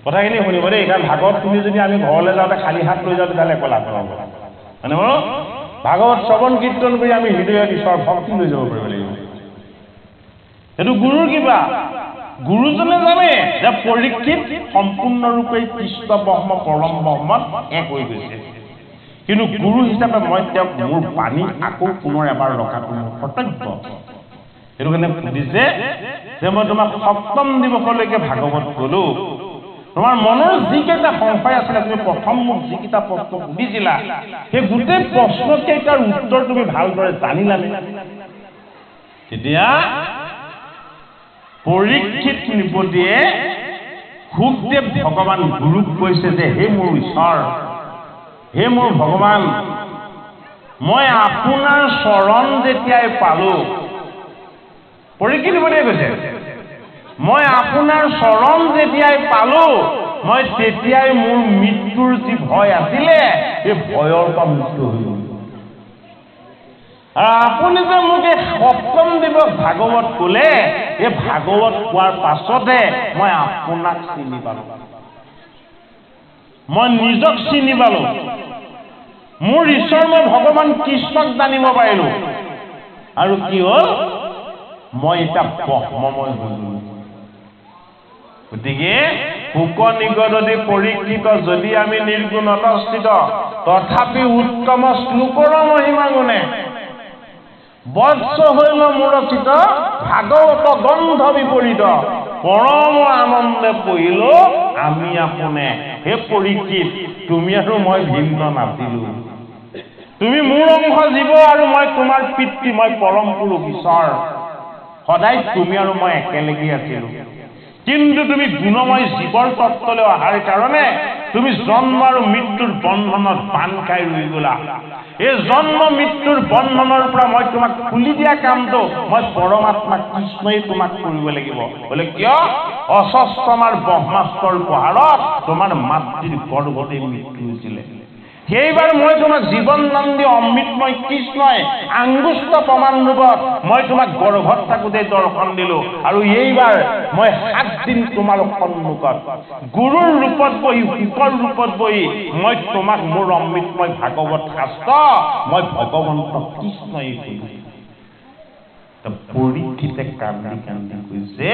কথাখিনি শুনিব দেই, কাৰণ ভাগৱত তুমি যদি আমি ঘৰলৈ যাওঁতে খালী হাত লৈ যাওঁ তেতিয়াহ'লে একো লাভ নহ'ব। মানে বাৰু ভাগৱত শ্ৰৱণ কীৰ্তন কৰি আমি হৃদয়ত ঈশ্বৰৰ ভক্তি লৈ যাব পাৰিব লাগিব। সেইটো গুৰুৰ কিবা। গুৰুজনে জানে যে পৰীক্ষিত সম্পূৰ্ণৰূপে কৃষ্ণ ব্ৰহ্ম পৰম ব্ৰহ্মত এক হৈ গৈছে, কিন্তু গুৰু হিচাপে মই তেওঁক মোৰ বাণী আকৌ পুনৰ এবাৰ ৰখাটো মোৰ কৰ্তব্য। সেইটো কাৰণে সুধিছে যে মই তোমাক সপ্তম দিৱসলৈকে ভাগৱত ক'লো, তোমাৰ মনৰ যিকেইটা সংশয় আছিলে, তুমি প্ৰথম মোক যিকেইটা প্ৰশ্ন সুধিছিলা, সেই গোটেই প্ৰশ্নকেইটাৰ উত্তৰ তুমি ভালদৰে জানিলানে? তেতিয়া পৰীক্ষিত নৃপতিয়ে শুকদেৱ ভগৱান গুৰুক কৈছে যে হে মোৰ ঈশ্বৰ, হে মোৰ ভগৱান, মই আপোনাৰ চৰণ যেতিয়াই পালো, পৰীক্ষিত নৃপতিয়ে কৈছে মই আপোনাৰ চৰণ যেতিয়াই পালো, মই তেতিয়াই মোৰ মৃত্যুৰ যি ভয় আছিলে সেই ভয়ৰ পৰা মুক্ত হৈ গ'ল। আৰু আপুনি যে মোক এই সপ্তম দিৱস ভাগৱত ক'লে, এই ভাগৱত কোৱাৰ পাছতে মই আপোনাক চিনি পালো, মই নিজক চিনি পালো, মোৰ ঈশ্বৰ মই ভগৱান কৃষ্ণক জানিব পাৰিলো, আৰু কি হ'ল মই এতিয়া ব্ৰহ্মময় হৈ গ'লো। গতিকে শুক নিগদতি পৰীক্ষিত যদি আমি নিৰ্গুণত স্থিত তথাপি উত্তম শ্লোকৰ মহিমা গুণে বৎস হইল মূৰচিত ভাগৱত গ্ৰন্থ বিপৰীত পৰম আনন্দে পঢ়িল আমি আপোনে। হে পৰীক্ষিত, তুমি আৰু মই ভিন্ন নাছিলো, তুমি মোৰ অংশ জীৱ আৰু মই তোমাৰ পিতৃ, মই পৰম পুৰুষ ঈশ্বৰ। সদায় তুমি আৰু মই একেলগে আছিলো, কিন্তু তুমি গুণময় জীৱৰ তত্ত্বলৈ অহাৰ কাৰণে তুমি জন্ম আৰু মৃত্যুৰ বন্ধনত বান্ধ খাই ৰৈ গলা। এই জন্ম মৃত্যুৰ বন্ধনৰ পৰা মই তোমাক খুলি দিয়া কামটো মই পৰমাত্মা কৃষ্ণই তোমাক কৰিব লাগিব। বোলে কিয়? অশ্বস্থামাৰ ব্ৰহ্মাস্ত্ৰৰ প্ৰহাৰত তোমাৰ মাতৃৰ গৰ্ভতে মৃত্যু হৈছিলে। সেইবাৰ মই তোমাক জীৱন নাম দি অমৃতময় কৃষ্ণই আংগুষ্ট প্ৰমাণ ৰূপত মই তোমাক গৰ্ভত থাকোঁতে দৰ্শন দিলো, আৰু এইবাৰ মই 7 দিন তোমাৰ সন্মুখত গুৰুৰ ৰূপত বহি, শুকৰ ৰূপত বহি মই তোমাক মোৰ অমৃতময় ভাগৱত শাস্ত্ৰ মই ভগৱন্ত কৃষ্ণই কৈছো। পৰীক্ষিতে কান্দি কান্দি কৈছে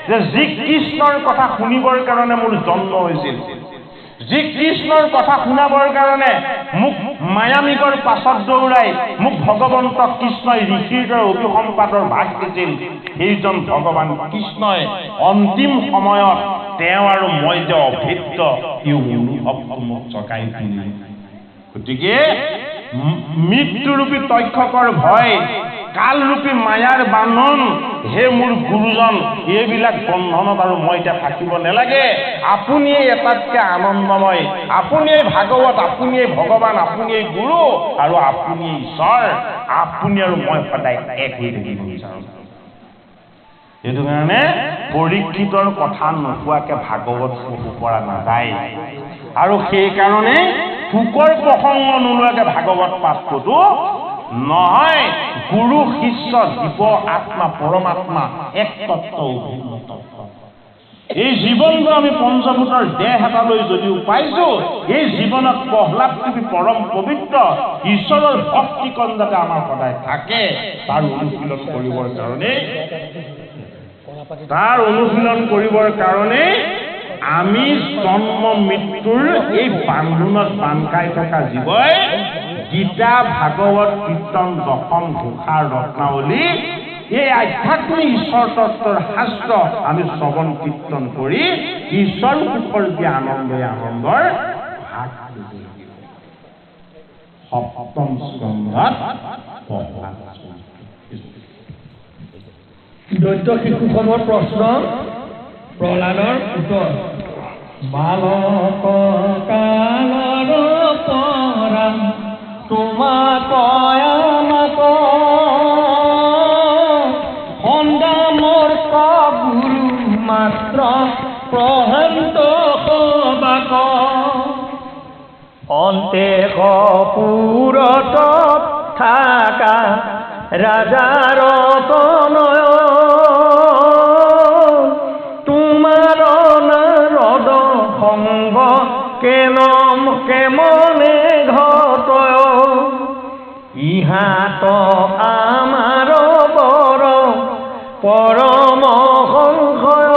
যে যি কৃষ্ণৰ কথা শুনিবৰ কাৰণে মোৰ জন্ম হৈছিল, যি কৃষ্ণৰ কথা শুনাবৰ কাৰণে মোক মায়ামিকৰ পাছত দৌৰাই মোক ভগৱন্ত কৃষ্ণই ঋষিৰ দৰে অভিসম্পাদৰ ভাগ দিছিল, সেইজন ভগৱান কৃষ্ণই অন্তিম সময়ত তেওঁ আৰু মই যে অভেদ্য এই অনুভৱটো মোক চকাই দিলে। গতিকে মৃত্যুৰূপী তক্ষকৰ ভয়, কালৰূপী মায়াৰ বান্ধন, হে মোৰ গুৰুজন, এইবিলাক বন্ধনত আৰু মই এতিয়া থাকিব নালাগে। আপুনিয়েই এটাতকৈ আনন্দময়, আপুনিয়েই ভাগৱত, আপুনিয়েই ভগৱান, আপুনিয়েই গুৰু আৰু আপুনিয়েই ঈশ্বৰ। আপুনি আৰু মই সদায় এক হৈ থাকিব বিচাৰোঁ। সেইটো কাৰণে পৰীক্ষিতৰ কথা নোকোৱাকে ভাগৱত পঢ়িব পৰা নাযায়, আৰু সেইকাৰণে শুকৰ প্ৰসংগ নোলোৱাকে ভাগৱত পাঠ কৰোঁ নহয়। গুৰু শিষ্য জীৱ আত্মা পৰমাত্মা এক তত্ত্ব, অভিন্ন তত্ত্ব। এই জীৱনটো আমি পঞ্চভূতৰ দেহ এটালৈ যদিও পাইছো, এই জীৱনত প্ৰহ্লাদ তুমি পৰম পবিত্ৰ ঈশ্বৰৰ ভক্তিকণ যাতে আমাৰ সদায় থাকে, তাৰ অনুশীলন কৰিবৰ কাৰণে আমি জন্ম মৃত্যুৰ এই বান্ধোনত বান্ধ খাই থকা জীৱই গীতা, ভাগৱত, কীৰ্তন, দশম, ঘোষা, ৰত্নাৱলী, এই আধ্যাত্মিক ঈশ্বৰ তত্ত্বৰ শাস্ত্ৰ আমি শ্ৰৱণ কীৰ্তন কৰি ঈশ্বৰ সুখৰ যি আনন্দই আনন্দৰ ভাগ ল'ব লাগিব। সপ্তম স্কন্ধত দৈত্য শিশুসমৰ প্ৰশ্ন, প্ৰহ্লাদৰ উত্তৰ। বালক কালৰ পৰা তোমাক আমাক সন্দামৰ গুৰু মাত্ৰ প্ৰহন্ত সবাক অন্তে কপুৰত থাকা ৰাজাৰ তনয় তোমাৰ নাৰদ সংগ কেমনে ঘটয় ইহাত আমাৰ বৰ পৰম সংশয়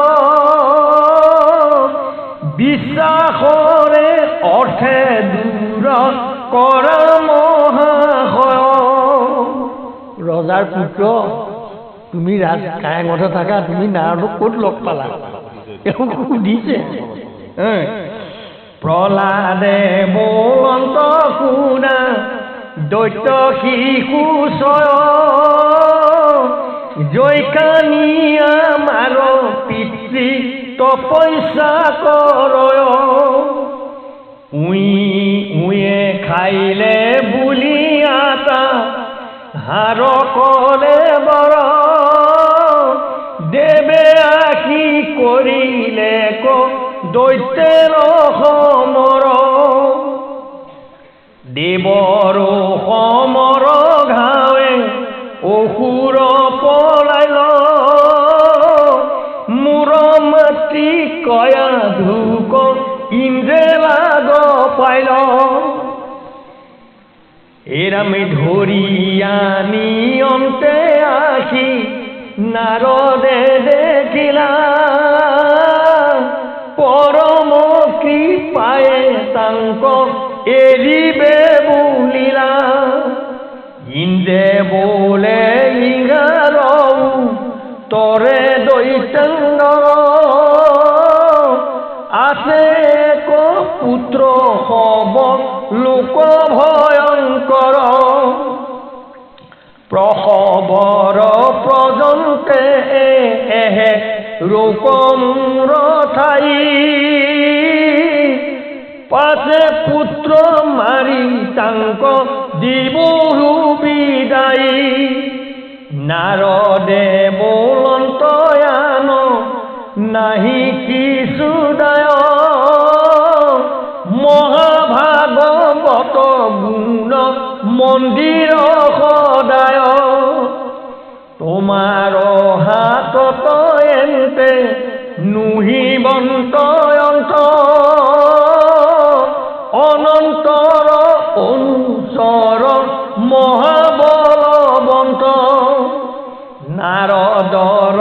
বিশ্বাসৰে অৰ্থে দূৰ কৰা মহাশয়। ৰজাৰ পুত্ৰ, তুমি ৰাজ কাৰেঙতে থাকা, তুমি নাৰদক ক'ত লগ পালা? তেওঁ সুধিছে। প্ৰহ্লাদে বন্ত শুনা দৈত্য শিশু ছয় জয়কানি আমাৰ পিতৃ তপস্যা কৰয় উয়ে খাইলে বুলি আতা হাৰ কলে বৰ দেবে আশী কৰিলে ক দৈত্যেৰ সমৰ দেৱৰ সমৰ ঘাৱে অসুৰ পলাইল মূৰ মাতৃ কয়া ধুক ইন্দ্ৰে লাগ পাইল এরামে ধরি আনি অন্তে আসি নারদে দেখিলা পরম কৃপায়ে তাঙ্ক এরিবে বুলিলা ইন্দ্রে বলে ইহার তরে দৈত্যেন্দ্র আছে এক পুত্র হব লোক ভয়ঙ্কর ৰোকমূৰ ঠাই পাছে পুত্ৰ মাৰি তাংক দিবৰু বিদায় নাৰদে বোলন্তয়ান নাহি কিছু দায় মহাভাগৱত গুণ মন্দিৰ সদায় তোমাৰ হাতত এন্তে নুহিবন্ত অনন্তৰ অনুচৰ মহাবলৱন্ত নাৰদৰ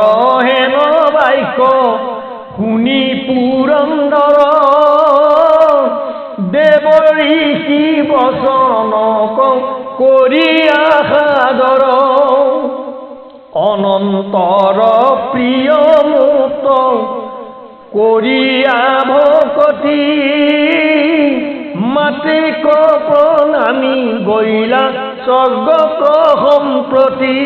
হেন বাক্য শুনি পুৰন্দৰ দেৱ ঋষি বচনক কৰি আসাদৰ অনন্তৰ প্ৰিয় মুক্ত কৰিয়া ভকতি মাতৃক প্ৰণামী গৈলা স্বৰ্গত সম্প্ৰতি